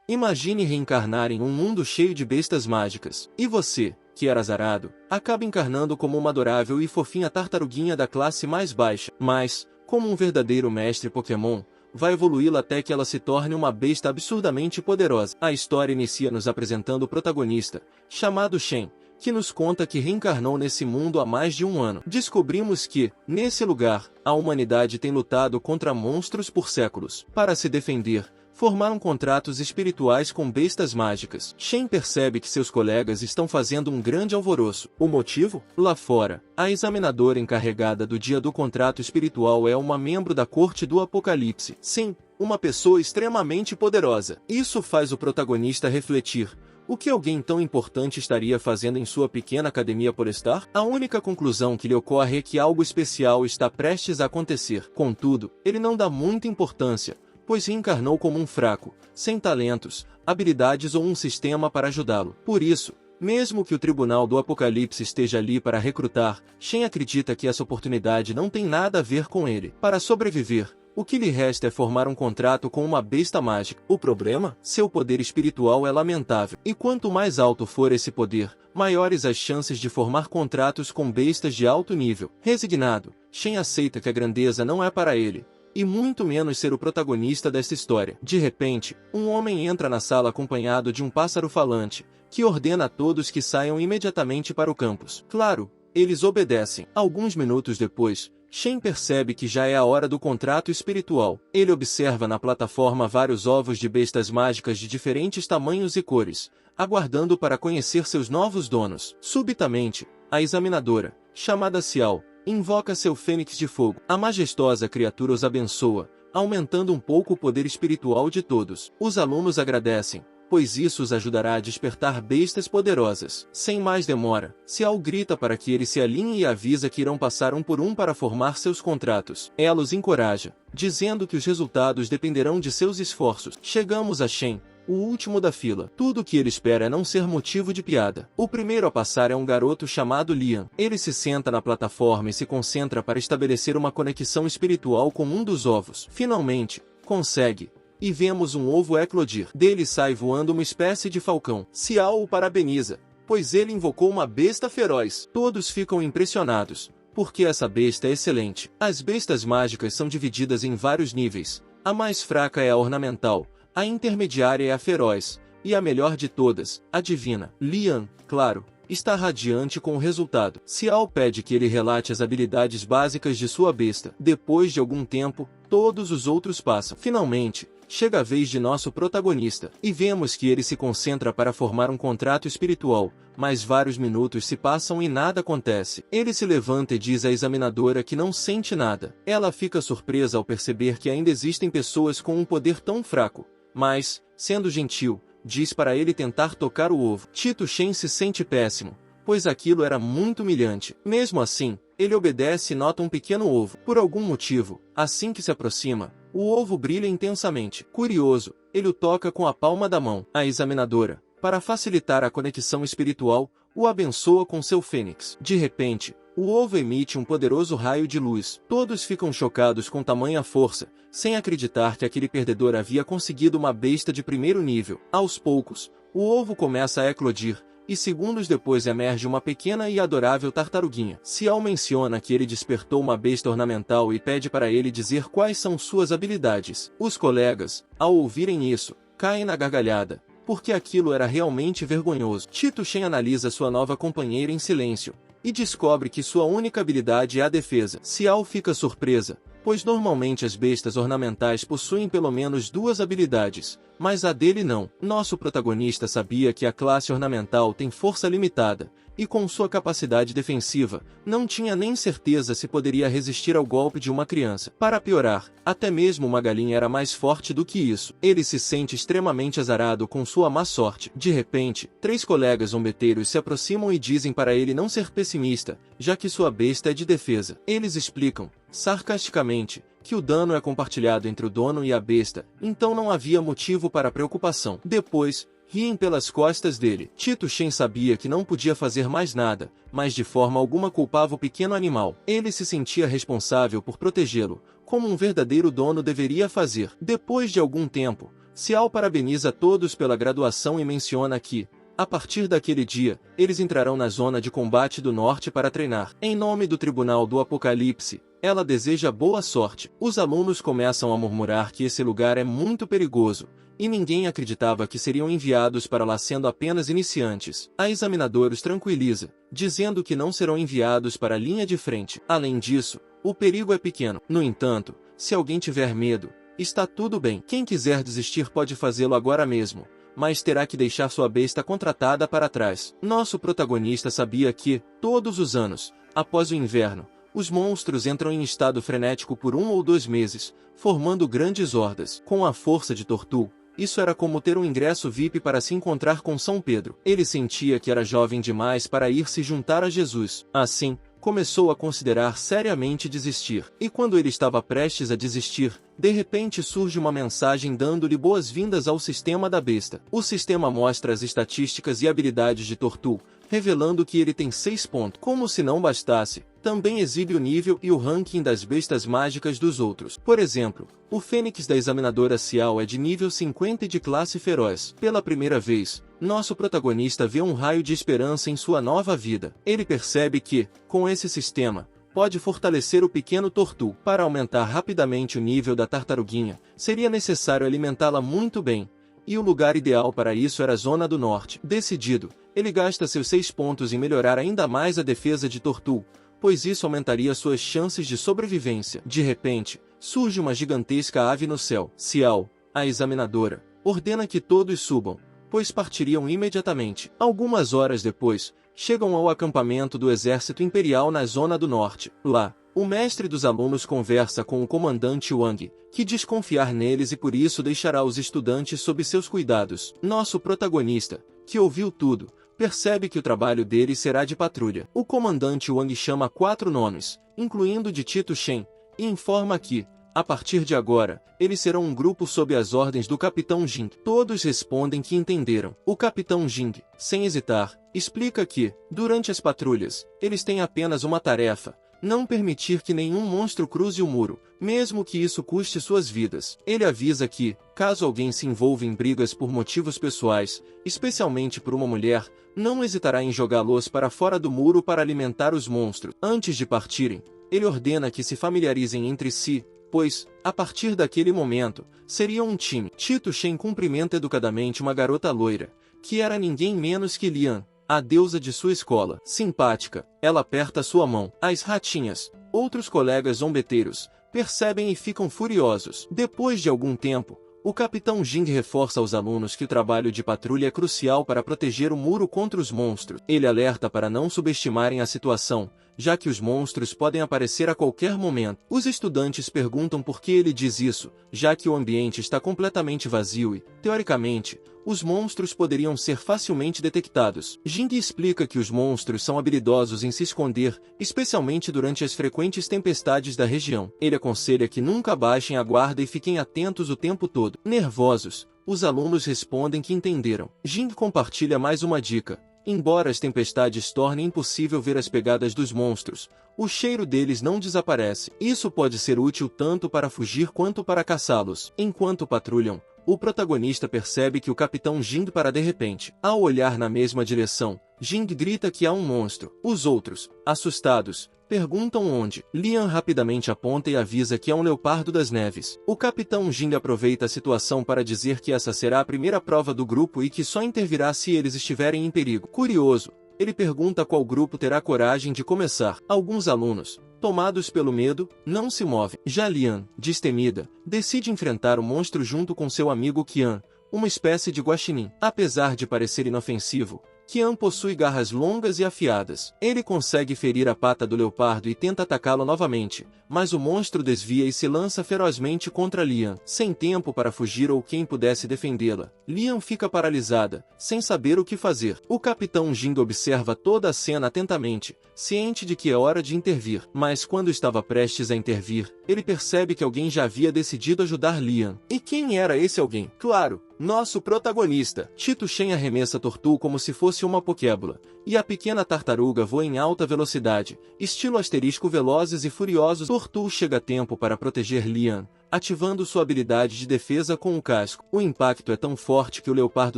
Imagine reencarnar em um mundo cheio de bestas mágicas. E você, que era azarado, acaba encarnando como uma adorável e fofinha tartaruguinha da classe mais baixa. Mas, como um verdadeiro mestre Pokémon, vai evoluí-la até que ela se torne uma besta absurdamente poderosa. A história inicia nos apresentando o protagonista, chamado Shen, que nos conta que reencarnou nesse mundo há mais de um ano. Descobrimos que, nesse lugar, a humanidade tem lutado contra monstros por séculos. Para se defender, formaram contratos espirituais com bestas mágicas. Shen percebe que seus colegas estão fazendo um grande alvoroço. O motivo? Lá fora, a examinadora encarregada do dia do contrato espiritual é uma membro da Corte do Apocalipse. Sim, uma pessoa extremamente poderosa. Isso faz o protagonista refletir. O que alguém tão importante estaria fazendo em sua pequena academia por estar? A única conclusão que lhe ocorre é que algo especial está prestes a acontecer. Contudo, ele não dá muita importância, pois reencarnou como um fraco, sem talentos, habilidades ou um sistema para ajudá-lo. Por isso, mesmo que o Tribunal do Apocalipse esteja ali para recrutar, Shen acredita que essa oportunidade não tem nada a ver com ele. Para sobreviver, o que lhe resta é formar um contrato com uma besta mágica. O problema? Seu poder espiritual é lamentável. E quanto mais alto for esse poder, maiores as chances de formar contratos com bestas de alto nível. Resignado, Shen aceita que a grandeza não é para ele, e muito menos ser o protagonista desta história. De repente, um homem entra na sala acompanhado de um pássaro falante, que ordena a todos que saiam imediatamente para o campus. Claro, eles obedecem. Alguns minutos depois, Shen percebe que já é a hora do contrato espiritual. Ele observa na plataforma vários ovos de bestas mágicas de diferentes tamanhos e cores, aguardando para conhecer seus novos donos. Subitamente, a examinadora, chamada Xiao, invoca seu fênix de fogo. A majestosa criatura os abençoa, aumentando um pouco o poder espiritual de todos. Os alunos agradecem, pois isso os ajudará a despertar bestas poderosas. Sem mais demora, Xiao grita para que eles se alinhem e avisa que irão passar um por um para formar seus contratos. Ela os encoraja, dizendo que os resultados dependerão de seus esforços. Chegamos a Shen, o último da fila. Tudo o que ele espera é não ser motivo de piada. O primeiro a passar é um garoto chamado Lian. Ele se senta na plataforma e se concentra para estabelecer uma conexão espiritual com um dos ovos. Finalmente, consegue. E vemos um ovo eclodir. Dele sai voando uma espécie de falcão. Xiao o parabeniza, pois ele invocou uma besta feroz. Todos ficam impressionados, porque essa besta é excelente. As bestas mágicas são divididas em vários níveis. A mais fraca é a ornamental, a intermediária é a feroz, e a melhor de todas, a divina. Lian, claro, está radiante com o resultado. Xiao pede que ele relate as habilidades básicas de sua besta. Depois de algum tempo, todos os outros passam. Finalmente, chega a vez de nosso protagonista, e vemos que ele se concentra para formar um contrato espiritual, mas vários minutos se passam e nada acontece. Ele se levanta e diz à examinadora que não sente nada. Ela fica surpresa ao perceber que ainda existem pessoas com um poder tão fraco, mas, sendo gentil, diz para ele tentar tocar o ovo. Tito Shen se sente péssimo, pois aquilo era muito humilhante. Mesmo assim, ele obedece e nota um pequeno ovo. Por algum motivo, assim que se aproxima, o ovo brilha intensamente. Curioso, ele o toca com a palma da mão. A examinadora, para facilitar a conexão espiritual, o abençoa com seu fênix. De repente, o ovo emite um poderoso raio de luz. Todos ficam chocados com tamanha força, sem acreditar que aquele perdedor havia conseguido uma besta de primeiro nível. Aos poucos, o ovo começa a eclodir, e segundos depois emerge uma pequena e adorável tartaruguinha. Xiao menciona que ele despertou uma besta ornamental e pede para ele dizer quais são suas habilidades. Os colegas, ao ouvirem isso, caem na gargalhada, porque aquilo era realmente vergonhoso. Tito Shen analisa sua nova companheira em silêncio, e descobre que sua única habilidade é a defesa. Xiao fica surpresa, pois normalmente as bestas ornamentais possuem pelo menos duas habilidades, mas a dele não. Nosso protagonista sabia que a classe ornamental tem força limitada, e com sua capacidade defensiva, não tinha nem certeza se poderia resistir ao golpe de uma criança. Para piorar, até mesmo uma galinha era mais forte do que isso. Ele se sente extremamente azarado com sua má sorte. De repente, 3 colegas zombeteiros se aproximam e dizem para ele não ser pessimista, já que sua besta é de defesa. Eles explicam, sarcasticamente, que o dano é compartilhado entre o dono e a besta, então não havia motivo para preocupação. Depois, riem pelas costas dele. Tito Shen sabia que não podia fazer mais nada, mas de forma alguma culpava o pequeno animal. Ele se sentia responsável por protegê-lo, como um verdadeiro dono deveria fazer. Depois de algum tempo, Cial parabeniza todos pela graduação e menciona que, a partir daquele dia, eles entrarão na zona de combate do norte para treinar. Em nome do Tribunal do Apocalipse, ela deseja boa sorte. Os alunos começam a murmurar que esse lugar é muito perigoso, e ninguém acreditava que seriam enviados para lá sendo apenas iniciantes. A examinadora os tranquiliza, dizendo que não serão enviados para a linha de frente. Além disso, o perigo é pequeno. No entanto, se alguém tiver medo, está tudo bem. Quem quiser desistir pode fazê-lo agora mesmo, mas terá que deixar sua besta contratada para trás. Nosso protagonista sabia que, todos os anos, após o inverno, os monstros entram em estado frenético por 1 ou 2 meses, formando grandes hordas. Com a força de Tortul, isso era como ter um ingresso VIP para se encontrar com São Pedro. Ele sentia que era jovem demais para ir se juntar a Jesus. Assim, começou a considerar seriamente desistir. E quando ele estava prestes a desistir, de repente surge uma mensagem dando-lhe boas-vindas ao sistema da besta. O sistema mostra as estatísticas e habilidades de Tortul, revelando que ele tem 6 pontos. Como se não bastasse, também exibe o nível e o ranking das bestas mágicas dos outros. Por exemplo, o Fênix da examinadora Cial é de nível 50 e de classe feroz. Pela primeira vez, nosso protagonista vê um raio de esperança em sua nova vida. Ele percebe que, com esse sistema, pode fortalecer o pequeno Tortul. Para aumentar rapidamente o nível da tartaruguinha, seria necessário alimentá-la muito bem, e o lugar ideal para isso era a Zona do Norte. Decidido, ele gasta seus 6 pontos em melhorar ainda mais a defesa de Tortul, pois isso aumentaria suas chances de sobrevivência. De repente, surge uma gigantesca ave no céu. Cial, a examinadora, ordena que todos subam, pois partiriam imediatamente. Algumas horas depois, chegam ao acampamento do exército imperial na Zona do Norte. Lá, o mestre dos alunos conversa com o comandante Wang, que diz confiar neles e por isso deixará os estudantes sob seus cuidados. Nosso protagonista, que ouviu tudo, percebe que o trabalho dele será de patrulha. O comandante Wang chama 4 nomes, incluindo de Tito Shen, e informa que, a partir de agora, eles serão um grupo sob as ordens do Capitão Jing. Todos respondem que entenderam. O Capitão Jing, sem hesitar, explica que, durante as patrulhas, eles têm apenas uma tarefa: não permitir que nenhum monstro cruze o muro, mesmo que isso custe suas vidas. Ele avisa que, caso alguém se envolva em brigas por motivos pessoais, especialmente por uma mulher, não hesitará em jogá-los para fora do muro para alimentar os monstros. Antes de partirem, ele ordena que se familiarizem entre si, pois, a partir daquele momento, seriam um time. Tito Shen cumprimenta educadamente uma garota loira, que era ninguém menos que Lian, a deusa de sua escola. Simpática, ela aperta sua mão. As ratinhas, outros colegas zombeteiros, percebem e ficam furiosos. Depois de algum tempo, o Capitão Jing reforça aos alunos que o trabalho de patrulha é crucial para proteger o muro contra os monstros. Ele alerta para não subestimarem a situação, já que os monstros podem aparecer a qualquer momento. Os estudantes perguntam por que ele diz isso, já que o ambiente está completamente vazio e, teoricamente, os monstros poderiam ser facilmente detectados. Jing explica que os monstros são habilidosos em se esconder, especialmente durante as frequentes tempestades da região. Ele aconselha que nunca baixem a guarda e fiquem atentos o tempo todo. Nervosos, os alunos respondem que entenderam. Jing compartilha mais uma dica: embora as tempestades tornem impossível ver as pegadas dos monstros, o cheiro deles não desaparece. Isso pode ser útil tanto para fugir quanto para caçá-los. Enquanto patrulham, o protagonista percebe que o Capitão Jing para de repente. Ao olhar na mesma direção, Jing grita que há um monstro. Os outros, assustados, perguntam onde. Lian rapidamente aponta e avisa que é um leopardo das neves. O Capitão Jing aproveita a situação para dizer que essa será a primeira prova do grupo e que só intervirá se eles estiverem em perigo. Curioso, ele pergunta qual grupo terá coragem de começar. Alguns alunos, tomados pelo medo, não se movem. Já Lian, destemida, decide enfrentar o monstro junto com seu amigo Qian, uma espécie de guaxinim. Apesar de parecer inofensivo, Qian possui garras longas e afiadas. Ele consegue ferir a pata do leopardo e tenta atacá-lo novamente, mas o monstro desvia e se lança ferozmente contra Lian. Sem tempo para fugir ou quem pudesse defendê-la, Lian fica paralisada, sem saber o que fazer. O Capitão Jing observa toda a cena atentamente, ciente de que é hora de intervir. Mas quando estava prestes a intervir, ele percebe que alguém já havia decidido ajudar Lian. E quem era esse alguém? Claro, nosso protagonista. Tito Shen arremessa Tortul como se fosse uma pokébola, e a pequena tartaruga voa em alta velocidade, estilo asterisco velozes e furiosos. Tortul chega a tempo para proteger Lian, ativando sua habilidade de defesa com o casco. O impacto é tão forte que o Leopardo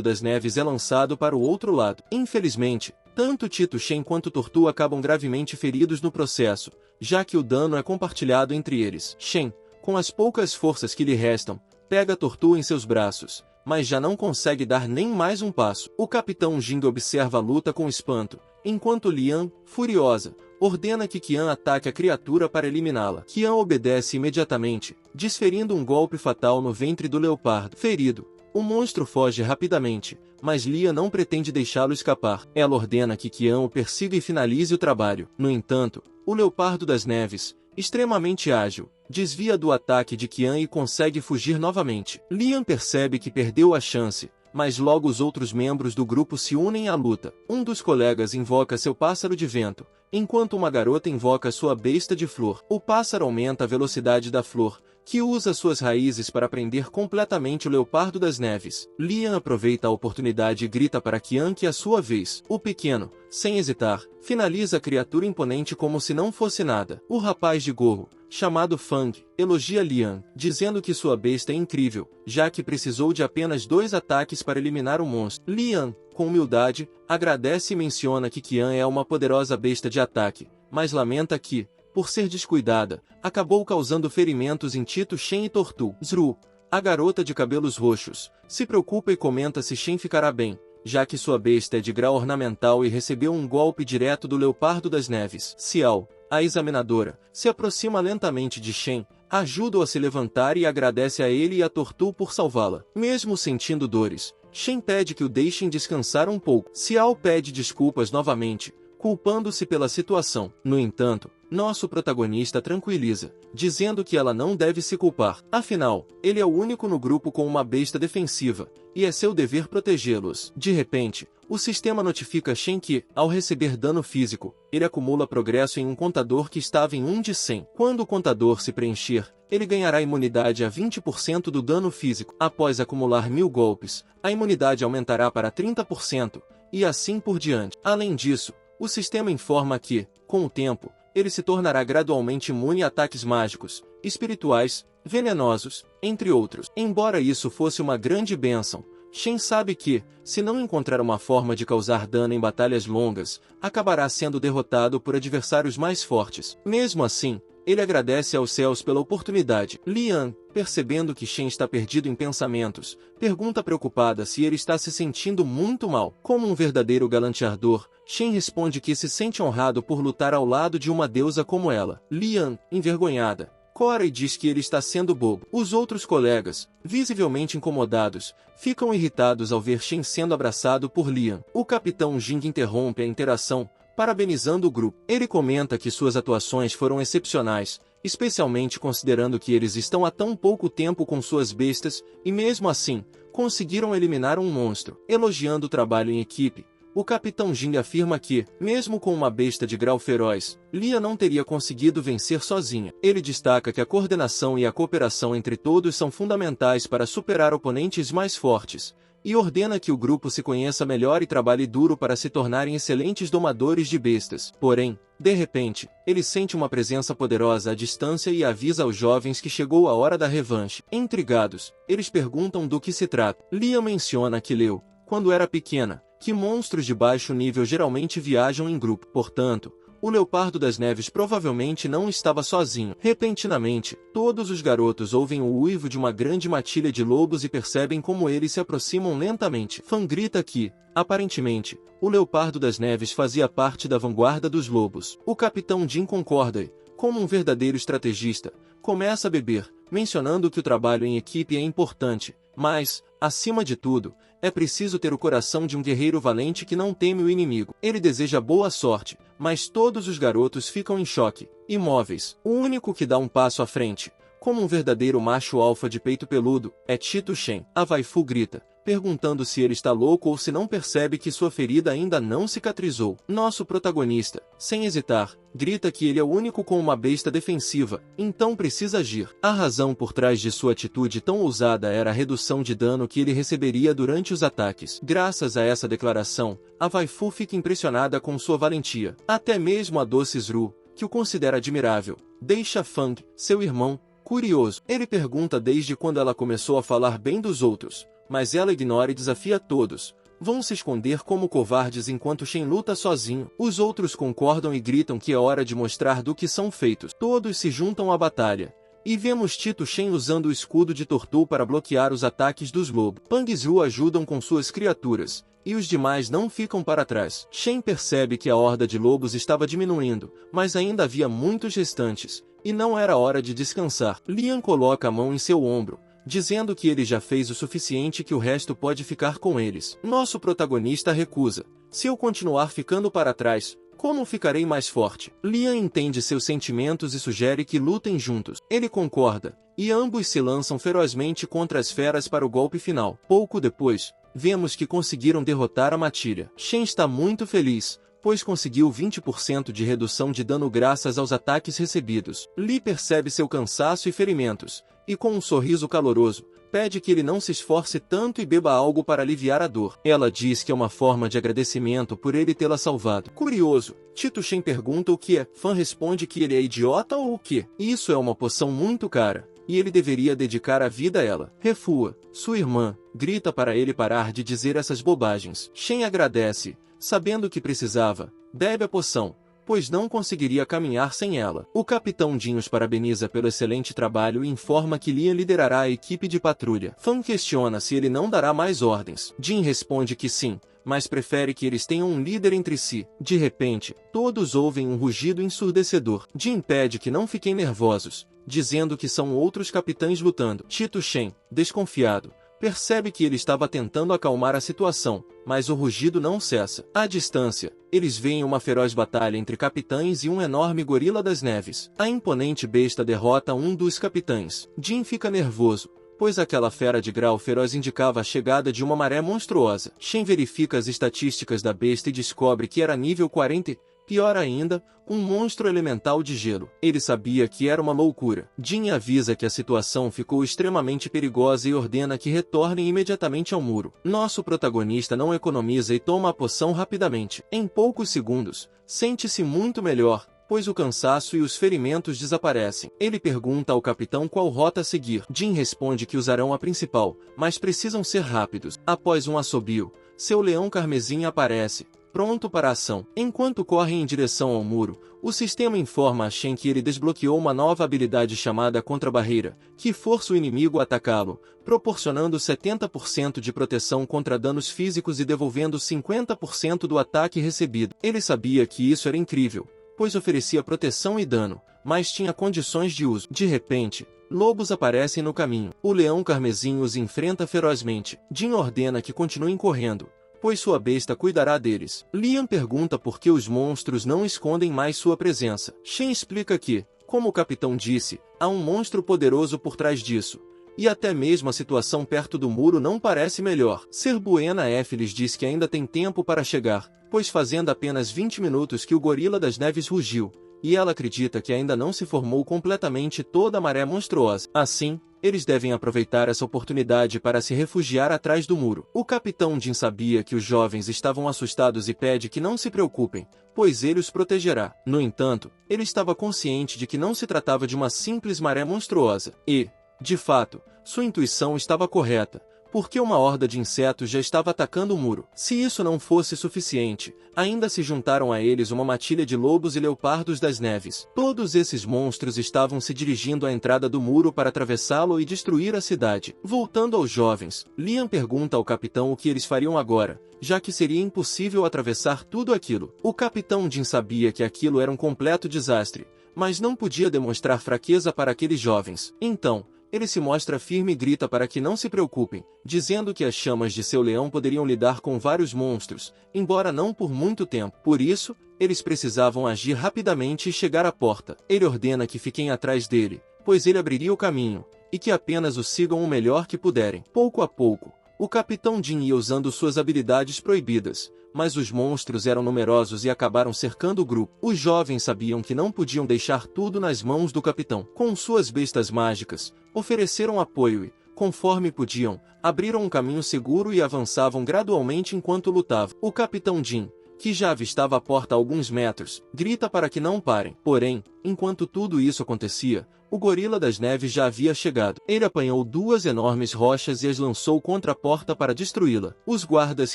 das Neves é lançado para o outro lado. Infelizmente, tanto Tito Shen quanto Tortu acabam gravemente feridos no processo, já que o dano é compartilhado entre eles. Shen, com as poucas forças que lhe restam, pega Tortu em seus braços, mas já não consegue dar nem mais um passo. O Capitão Jing observa a luta com espanto, enquanto Lian, furiosa, ordena que Qian ataque a criatura para eliminá-la. Qian obedece imediatamente, desferindo um golpe fatal no ventre do leopardo. Ferido, o monstro foge rapidamente, mas Lian não pretende deixá-lo escapar. Ela ordena que Qian o persiga e finalize o trabalho. No entanto, o Leopardo das Neves, extremamente ágil, desvia do ataque de Qian e consegue fugir novamente. Lian percebe que perdeu a chance, mas logo os outros membros do grupo se unem à luta. Um dos colegas invoca seu pássaro de vento, enquanto uma garota invoca sua besta de flor. O pássaro aumenta a velocidade da flor, que usa suas raízes para prender completamente o Leopardo das Neves. Lian aproveita a oportunidade e grita para Qian que, à sua vez, o pequeno, sem hesitar, finaliza a criatura imponente como se não fosse nada. O rapaz de gorro, chamado Fang, elogia Lian, dizendo que sua besta é incrível, já que precisou de apenas 2 ataques para eliminar o monstro. Lian, com humildade, agradece e menciona que Qian é uma poderosa besta de ataque, mas lamenta que, por ser descuidada, acabou causando ferimentos em Tito Shen e Tortu. Zru, a garota de cabelos roxos, se preocupa e comenta se Shen ficará bem, já que sua besta é de grau ornamental e recebeu um golpe direto do Leopardo das Neves. Xiao, a examinadora, se aproxima lentamente de Shen, ajuda-o a se levantar e agradece a ele e a Tortu por salvá-la. Mesmo sentindo dores, Shen pede que o deixem descansar um pouco. Xiao pede desculpas novamente, culpando-se pela situação. No entanto, nosso protagonista tranquiliza, dizendo que ela não deve se culpar. Afinal, ele é o único no grupo com uma besta defensiva, e é seu dever protegê-los. De repente, o sistema notifica Shen que, ao receber dano físico, ele acumula progresso em um contador que estava em 1 de 100. Quando o contador se preencher, ele ganhará imunidade a 20% do dano físico. Após acumular 1000 golpes, a imunidade aumentará para 30%, e assim por diante. Além disso, o sistema informa que, com o tempo, ele se tornará gradualmente imune a ataques mágicos, espirituais, venenosos, entre outros. Embora isso fosse uma grande bênção, Shen sabe que, se não encontrar uma forma de causar dano em batalhas longas, acabará sendo derrotado por adversários mais fortes. Mesmo assim, ele agradece aos céus pela oportunidade. Lian, percebendo que Shen está perdido em pensamentos, pergunta preocupada se ele está se sentindo muito mal. Como um verdadeiro galanteador, Shen responde que se sente honrado por lutar ao lado de uma deusa como ela. Lian, envergonhada, cora e diz que ele está sendo bobo. Os outros colegas, visivelmente incomodados, ficam irritados ao ver Shen sendo abraçado por Lian. O Capitão Jing interrompe a interação, parabenizando o grupo. Ele comenta que suas atuações foram excepcionais, especialmente considerando que eles estão há tão pouco tempo com suas bestas, e mesmo assim, conseguiram eliminar um monstro. Elogiando o trabalho em equipe, o Capitão Jing afirma que, mesmo com uma besta de grau feroz, Lian não teria conseguido vencer sozinha. Ele destaca que a coordenação e a cooperação entre todos são fundamentais para superar oponentes mais fortes, e ordena que o grupo se conheça melhor e trabalhe duro para se tornarem excelentes domadores de bestas. Porém, de repente, ele sente uma presença poderosa à distância e avisa aos jovens que chegou a hora da revanche. Intrigados, eles perguntam do que se trata. Lian menciona que leu, quando era pequena, que monstros de baixo nível geralmente viajam em grupo. Portanto, o Leopardo das Neves provavelmente não estava sozinho. Repentinamente, todos os garotos ouvem o uivo de uma grande matilha de lobos e percebem como eles se aproximam lentamente. Fan grita que, aparentemente, o Leopardo das Neves fazia parte da vanguarda dos lobos. O Capitão Jin concorda e, como um verdadeiro estrategista, começa a beber, mencionando que o trabalho em equipe é importante, mas, acima de tudo, é preciso ter o coração de um guerreiro valente que não teme o inimigo. Ele deseja boa sorte, mas todos os garotos ficam em choque, imóveis. O único que dá um passo à frente, como um verdadeiro macho alfa de peito peludo, é Tito Shen. A waifu grita, perguntando se ele está louco ou se não percebe que sua ferida ainda não cicatrizou. Nosso protagonista, sem hesitar, grita que ele é o único com uma besta defensiva, então precisa agir. A razão por trás de sua atitude tão ousada era a redução de dano que ele receberia durante os ataques. Graças a essa declaração, a waifu fica impressionada com sua valentia. Até mesmo a doce Zru, que o considera admirável, deixa Fang, seu irmão, Curioso, ele pergunta desde quando ela começou a falar bem dos outros, mas ela ignora e desafia todos. Vão se esconder como covardes enquanto Shen luta sozinho. Os outros concordam e gritam que é hora de mostrar do que são feitos. Todos se juntam à batalha. E vemos Tito Shen usando o escudo de Tortu para bloquear os ataques dos lobos. Pang Zhu ajudam com suas criaturas, e os demais não ficam para trás. Shen percebe que a horda de lobos estava diminuindo, mas ainda havia muitos restantes, e não era hora de descansar. Lian coloca a mão em seu ombro, dizendo que ele já fez o suficiente e que o resto pode ficar com eles. Nosso protagonista recusa. Se eu continuar ficando para trás, como ficarei mais forte? Lian entende seus sentimentos e sugere que lutem juntos. Ele concorda, e ambos se lançam ferozmente contra as feras para o golpe final. Pouco depois, vemos que conseguiram derrotar a matilha. Shen está muito feliz, pois conseguiu 20% de redução de dano graças aos ataques recebidos. Li percebe seu cansaço e ferimentos, e com um sorriso caloroso, pede que ele não se esforce tanto e beba algo para aliviar a dor. Ela diz que é uma forma de agradecimento por ele tê-la salvado. Curioso, Tito Shen pergunta o que é. Fan responde que ele é idiota ou o quê? Isso é uma poção muito cara, e ele deveria dedicar a vida a ela. Refua. Sua irmã grita para ele parar de dizer essas bobagens. Shen agradece, sabendo que precisava. Bebe a poção, pois não conseguiria caminhar sem ela. O Capitão Jin os parabeniza pelo excelente trabalho e informa que Lian liderará a equipe de patrulha. Fan questiona se ele não dará mais ordens. Jin responde que sim, mas prefere que eles tenham um líder entre si. De repente, todos ouvem um rugido ensurdecedor. Jin pede que não fiquem nervosos, dizendo que são outros capitães lutando. Tito Shen, desconfiado, percebe que ele estava tentando acalmar a situação, mas o rugido não cessa. À distância, eles veem uma feroz batalha entre capitães e um enorme gorila das neves. A imponente besta derrota um dos capitães. Jin fica nervoso, pois aquela fera de grau feroz indicava a chegada de uma maré monstruosa. Shen verifica as estatísticas da besta e descobre que era nível 40. Pior ainda, um monstro elemental de gelo. Ele sabia que era uma loucura. Jin avisa que a situação ficou extremamente perigosa e ordena que retornem imediatamente ao muro. Nosso protagonista não economiza e toma a poção rapidamente. Em poucos segundos, sente-se muito melhor, pois o cansaço e os ferimentos desaparecem. Ele pergunta ao capitão qual rota seguir. Jin responde que usarão a principal, mas precisam ser rápidos. Após um assobio, seu leão carmesim aparece, pronto para a ação. Enquanto correm em direção ao muro, o sistema informa a Shen que ele desbloqueou uma nova habilidade chamada Contra-Barreira, que força o inimigo a atacá-lo, proporcionando 70% de proteção contra danos físicos e devolvendo 50% do ataque recebido. Ele sabia que isso era incrível, pois oferecia proteção e dano, mas tinha condições de uso. De repente, lobos aparecem no caminho. O leão carmesim os enfrenta ferozmente. Jin ordena que continuem correndo, pois sua besta cuidará deles. Lian pergunta por que os monstros não escondem mais sua presença. Shen explica que, como o capitão disse, há um monstro poderoso por trás disso, e até mesmo a situação perto do muro não parece melhor. Ser Buena F lhes diz que ainda tem tempo para chegar, pois fazendo apenas 20 minutos que o gorila das neves rugiu, e ela acredita que ainda não se formou completamente toda a maré monstruosa. Assim, eles devem aproveitar essa oportunidade para se refugiar atrás do muro. O Capitão Jin sabia que os jovens estavam assustados e pede que não se preocupem, pois ele os protegerá. No entanto, ele estava consciente de que não se tratava de uma simples maré monstruosa, e, de fato, sua intuição estava correta, porque uma horda de insetos já estava atacando o muro. Se isso não fosse suficiente, ainda se juntaram a eles uma matilha de lobos e leopardos das neves. Todos esses monstros estavam se dirigindo à entrada do muro para atravessá-lo e destruir a cidade. Voltando aos jovens, Lian pergunta ao capitão o que eles fariam agora, já que seria impossível atravessar tudo aquilo. O capitão Jin sabia que aquilo era um completo desastre, mas não podia demonstrar fraqueza para aqueles jovens. Então, ele se mostra firme e grita para que não se preocupem, dizendo que as chamas de seu leão poderiam lidar com vários monstros, embora não por muito tempo. Por isso, eles precisavam agir rapidamente e chegar à porta. Ele ordena que fiquem atrás dele, pois ele abriria o caminho, e que apenas o sigam o melhor que puderem. Pouco a pouco, o Capitão Jin ia usando suas habilidades proibidas, mas os monstros eram numerosos e acabaram cercando o grupo. Os jovens sabiam que não podiam deixar tudo nas mãos do capitão. Com suas bestas mágicas, ofereceram apoio e, conforme podiam, abriram um caminho seguro e avançavam gradualmente enquanto lutavam. O Capitão Jin, que já avistava a porta a alguns metros, grita para que não parem. Porém, enquanto tudo isso acontecia, o gorila das neves já havia chegado. Ele apanhou duas enormes rochas e as lançou contra a porta para destruí-la. Os guardas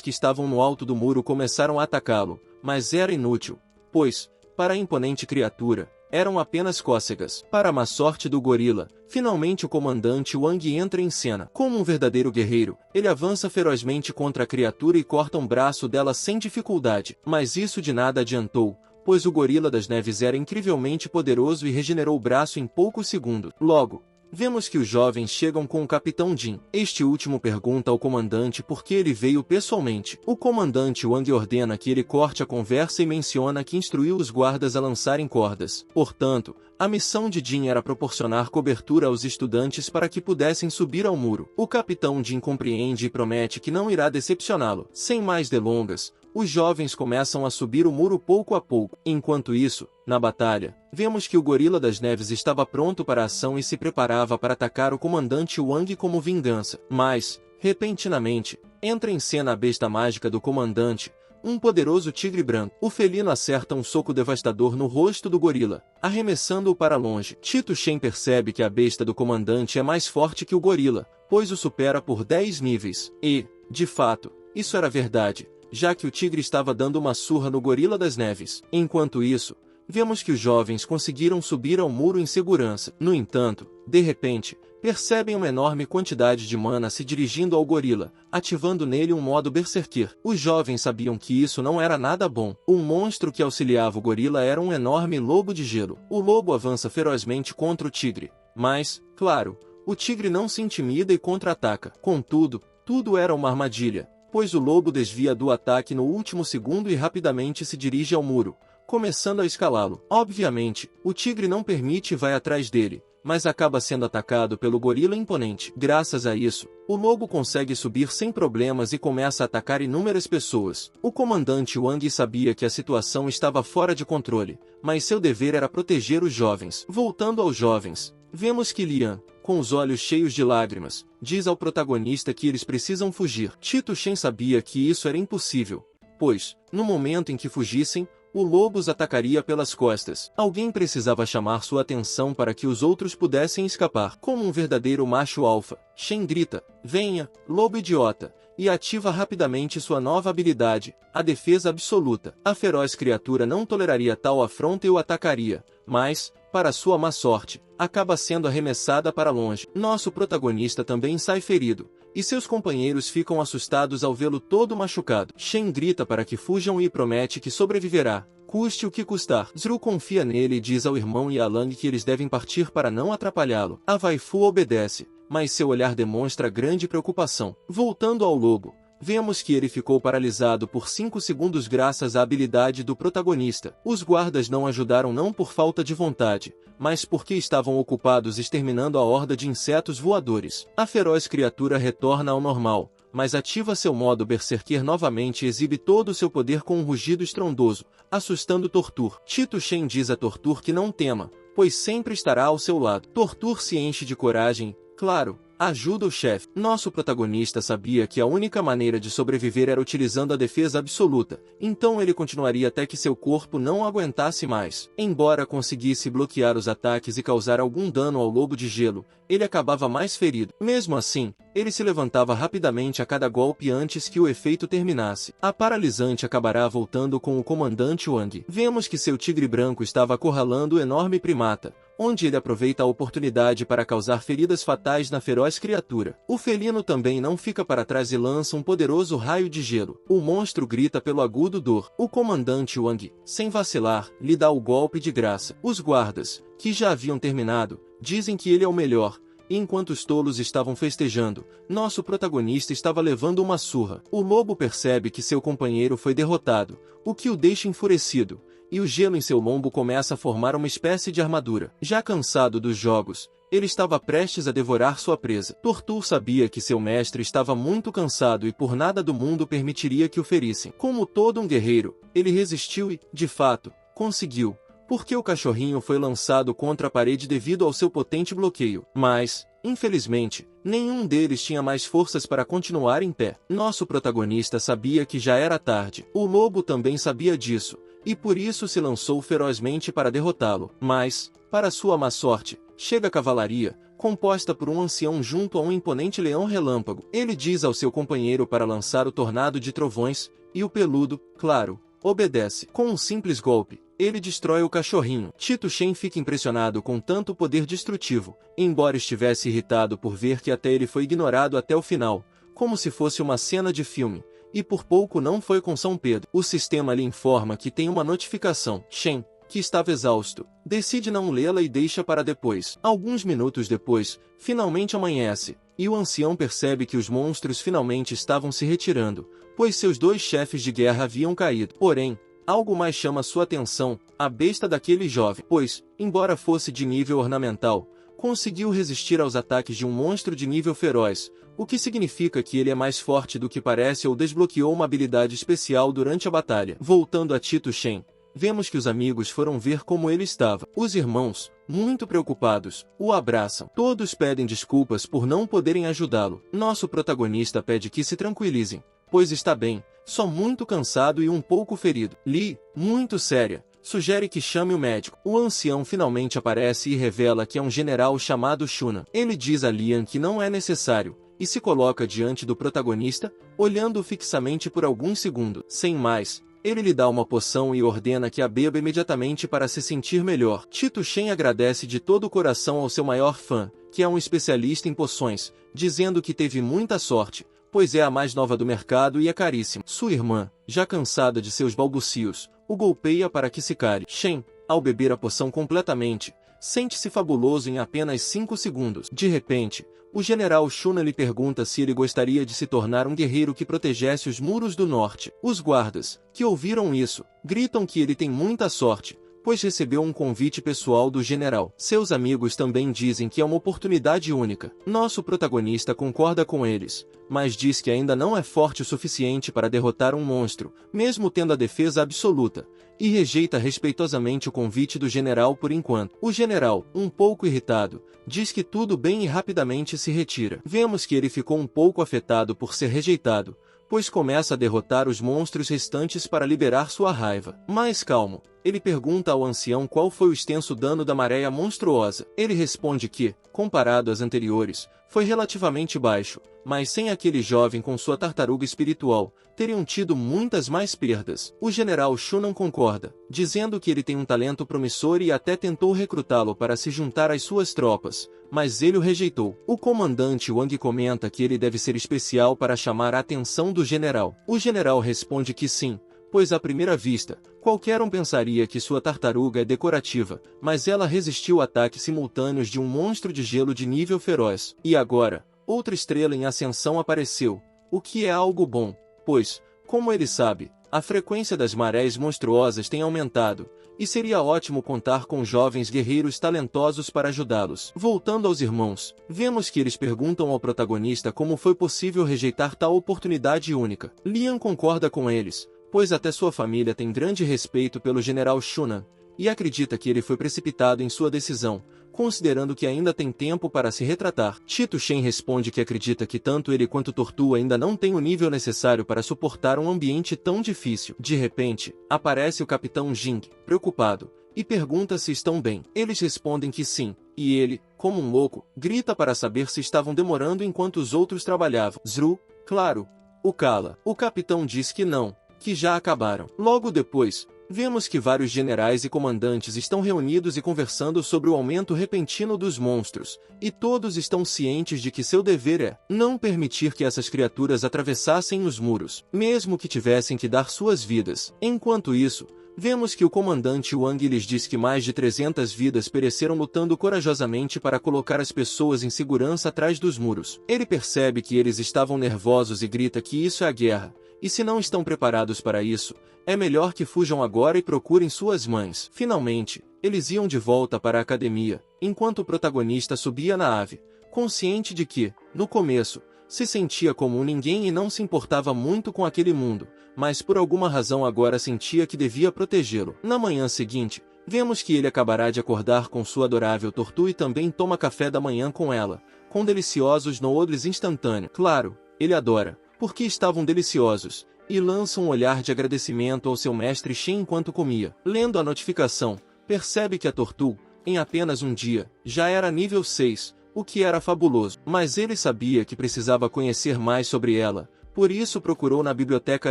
que estavam no alto do muro começaram a atacá-lo, mas era inútil, pois, para a imponente criatura, eram apenas cócegas. Para a má sorte do gorila, finalmente o comandante Wang entra em cena. Como um verdadeiro guerreiro, ele avança ferozmente contra a criatura e corta um braço dela sem dificuldade. Mas isso de nada adiantou, pois o gorila das neves era incrivelmente poderoso e regenerou o braço em poucos segundos. Logo, vemos que os jovens chegam com o Capitão Jin. Este último pergunta ao comandante por que ele veio pessoalmente. O comandante Wang ordena que ele corte a conversa e menciona que instruiu os guardas a lançarem cordas. Portanto, a missão de Jin era proporcionar cobertura aos estudantes para que pudessem subir ao muro. O Capitão Jin compreende e promete que não irá decepcioná-lo. Sem mais delongas, os jovens começam a subir o muro pouco a pouco. Enquanto isso, na batalha, vemos que o gorila das neves estava pronto para a ação e se preparava para atacar o comandante Wang como vingança. Mas, repentinamente, entra em cena a besta mágica do comandante, um poderoso tigre branco. O felino acerta um soco devastador no rosto do gorila, arremessando-o para longe. Tito Shen percebe que a besta do comandante é mais forte que o gorila, pois o supera por 10 níveis. E, de fato, isso era verdade, já que o tigre estava dando uma surra no gorila das neves. Enquanto isso, vemos que os jovens conseguiram subir ao muro em segurança. No entanto, de repente, percebem uma enorme quantidade de mana se dirigindo ao gorila, ativando nele um modo berserker. Os jovens sabiam que isso não era nada bom. O monstro que auxiliava o gorila era um enorme lobo de gelo. O lobo avança ferozmente contra o tigre, mas, claro, o tigre não se intimida e contra-ataca. Contudo, tudo era uma armadilha, pois o lobo desvia do ataque no último segundo e rapidamente se dirige ao muro, começando a escalá-lo. Obviamente, o tigre não permite e vai atrás dele, mas acaba sendo atacado pelo gorila imponente. Graças a isso, o lobo consegue subir sem problemas e começa a atacar inúmeras pessoas. O comandante Wang sabia que a situação estava fora de controle, mas seu dever era proteger os jovens. Voltando aos jovens, vemos que Lian, com os olhos cheios de lágrimas, diz ao protagonista que eles precisam fugir. Tito Shen sabia que isso era impossível, pois, no momento em que fugissem, o lobo os atacaria pelas costas. Alguém precisava chamar sua atenção para que os outros pudessem escapar. Como um verdadeiro macho alfa, Shen grita, "Venha, lobo idiota!" e ativa rapidamente sua nova habilidade, a defesa absoluta. A feroz criatura não toleraria tal afronta e o atacaria, mas, para sua má sorte, acaba sendo arremessada para longe. Nosso protagonista também sai ferido, e seus companheiros ficam assustados ao vê-lo todo machucado. Shen grita para que fujam e promete que sobreviverá, custe o que custar. Zru confia nele e diz ao irmão e a Lang que eles devem partir para não atrapalhá-lo. A waifu obedece, mas seu olhar demonstra grande preocupação. Voltando ao lobo, vemos que ele ficou paralisado por 5 segundos graças à habilidade do protagonista. Os guardas não ajudaram não por falta de vontade, mas porque estavam ocupados exterminando a horda de insetos voadores. A feroz criatura retorna ao normal, mas ativa seu modo berserker novamente e exibe todo o seu poder com um rugido estrondoso, assustando Tortur. Tito Shen diz a Tortur que não tema, pois sempre estará ao seu lado. Tortur se enche de coragem, claro, ajuda o chefe. Nosso protagonista sabia que a única maneira de sobreviver era utilizando a defesa absoluta, então ele continuaria até que seu corpo não aguentasse mais. Embora conseguisse bloquear os ataques e causar algum dano ao lobo de gelo, ele acabava mais ferido. Mesmo assim, ele se levantava rapidamente a cada golpe antes que o efeito terminasse. A paralisante acabará voltando com o comandante Wang. Vemos que seu tigre branco estava acorralando o enorme primata, onde ele aproveita a oportunidade para causar feridas fatais na feroz criatura. O felino também não fica para trás e lança um poderoso raio de gelo. O monstro grita pelo agudo dor. O comandante Wang, sem vacilar, lhe dá o golpe de graça. Os guardas, que já haviam terminado, dizem que ele é o melhor, e enquanto os tolos estavam festejando, nosso protagonista estava levando uma surra. O lobo percebe que seu companheiro foi derrotado, o que o deixa enfurecido, e o gelo em seu lombo começa a formar uma espécie de armadura. Já cansado dos jogos, ele estava prestes a devorar sua presa. Tortur sabia que seu mestre estava muito cansado e por nada do mundo permitiria que o ferissem. Como todo um guerreiro, ele resistiu e, de fato, conseguiu, porque o cachorrinho foi lançado contra a parede devido ao seu potente bloqueio. Mas, Infelizmente, nenhum deles tinha mais forças para continuar em pé. Nosso protagonista sabia que já era tarde. O lobo também sabia disso, e por isso se lançou ferozmente para derrotá-lo. Mas, para sua má sorte, chega a cavalaria, composta por um ancião junto a um imponente leão relâmpago. Ele diz ao seu companheiro para lançar o tornado de trovões, e o peludo, claro, obedece. Com um simples golpe, ele destrói o cachorrinho. Tito Shen fica impressionado com tanto poder destrutivo, embora estivesse irritado por ver que até ele foi ignorado até o final, como se fosse uma cena de filme, e por pouco não foi com São Pedro. O sistema lhe informa que tem uma notificação. Shen, que estava exausto, decide não lê-la e deixa para depois. Alguns minutos depois, finalmente amanhece, e o ancião percebe que os monstros finalmente estavam se retirando, pois seus 2 chefes de guerra haviam caído. Porém, algo mais chama sua atenção, a besta daquele jovem, pois, embora fosse de nível ornamental, conseguiu resistir aos ataques de um monstro de nível feroz, o que significa que ele é mais forte do que parece ou desbloqueou uma habilidade especial durante a batalha. Voltando a Tito Shen, vemos que os amigos foram ver como ele estava. Os irmãos, muito preocupados, o abraçam. Todos pedem desculpas por não poderem ajudá-lo. Nosso protagonista pede que se tranquilizem, pois está bem, só muito cansado e um pouco ferido. Li, muito séria, sugere que chame o médico. O ancião finalmente aparece e revela que é um general chamado Shuna. Ele diz a Lian que não é necessário, e se coloca diante do protagonista, olhando-o fixamente por alguns segundos. Sem mais, ele lhe dá uma poção e ordena que a beba imediatamente para se sentir melhor. Tito Shen agradece de todo o coração ao seu maior fã, que é um especialista em poções, dizendo que teve muita sorte, pois é a mais nova do mercado e é caríssima. Sua irmã, já cansada de seus balbucios, o golpeia para que se cale. Shen, ao beber a poção completamente, sente-se fabuloso em apenas 5 segundos. De repente, o general Shuna lhe pergunta se ele gostaria de se tornar um guerreiro que protegesse os muros do norte. Os guardas, que ouviram isso, gritam que ele tem muita sorte, pois recebeu um convite pessoal do general. Seus amigos também dizem que é uma oportunidade única. Nosso protagonista concorda com eles, mas diz que ainda não é forte o suficiente para derrotar um monstro, mesmo tendo a defesa absoluta, e rejeita respeitosamente o convite do general por enquanto. O general, um pouco irritado, diz que tudo bem e rapidamente se retira. Vemos que ele ficou um pouco afetado por ser rejeitado, pois começa a derrotar os monstros restantes para liberar sua raiva. Mais calmo, ele pergunta ao ancião qual foi o extenso dano da maré monstruosa. Ele responde que, comparado às anteriores, foi relativamente baixo, mas sem aquele jovem com sua tartaruga espiritual, teriam tido muitas mais perdas. O general Shunan concorda, dizendo que ele tem um talento promissor e até tentou recrutá-lo para se juntar às suas tropas, mas ele o rejeitou. O comandante Wang comenta que ele deve ser especial para chamar a atenção do general. O general responde que sim, pois à primeira vista, qualquer um pensaria que sua tartaruga é decorativa, mas ela resistiu a ataques simultâneos de um monstro de gelo de nível feroz. E agora, outra estrela em ascensão apareceu, o que é algo bom, pois, como ele sabe, a frequência das marés monstruosas tem aumentado, e seria ótimo contar com jovens guerreiros talentosos para ajudá-los. Voltando aos irmãos, vemos que eles perguntam ao protagonista como foi possível rejeitar tal oportunidade única. Lian concorda com eles, pois até sua família tem grande respeito pelo general Shunan, e acredita que ele foi precipitado em sua decisão, considerando que ainda tem tempo para se retratar. Tito Shen responde que acredita que tanto ele quanto Tortu ainda não têm o nível necessário para suportar um ambiente tão difícil. De repente, aparece o capitão Jing, preocupado, e pergunta se estão bem. Eles respondem que sim, e ele, como um louco, grita para saber se estavam demorando enquanto os outros trabalhavam. Zru, claro, o cala. O capitão diz que não, que já acabaram. Logo depois, vemos que vários generais e comandantes estão reunidos e conversando sobre o aumento repentino dos monstros, e todos estão cientes de que seu dever é não permitir que essas criaturas atravessassem os muros, mesmo que tivessem que dar suas vidas. Enquanto isso, vemos que o comandante Wang lhes diz que mais de 300 vidas pereceram lutando corajosamente para colocar as pessoas em segurança atrás dos muros. Ele percebe que eles estavam nervosos e grita que isso é a guerra, e se não estão preparados para isso, é melhor que fujam agora e procurem suas mães. Finalmente, eles iam de volta para a academia, enquanto o protagonista subia na ave, consciente de que, no começo, se sentia como um ninguém e não se importava muito com aquele mundo, mas por alguma razão agora sentia que devia protegê-lo. Na manhã seguinte, vemos que ele acabará de acordar com sua adorável Tortu e também toma café da manhã com ela, com deliciosos noodles instantâneos. Claro, ele adora, porque estavam deliciosos, e lança um olhar de agradecimento ao seu mestre Shen enquanto comia. Lendo a notificação, percebe que a Tortu, em apenas um dia, já era nível 6, o que era fabuloso. Mas ele sabia que precisava conhecer mais sobre ela, por isso procurou na biblioteca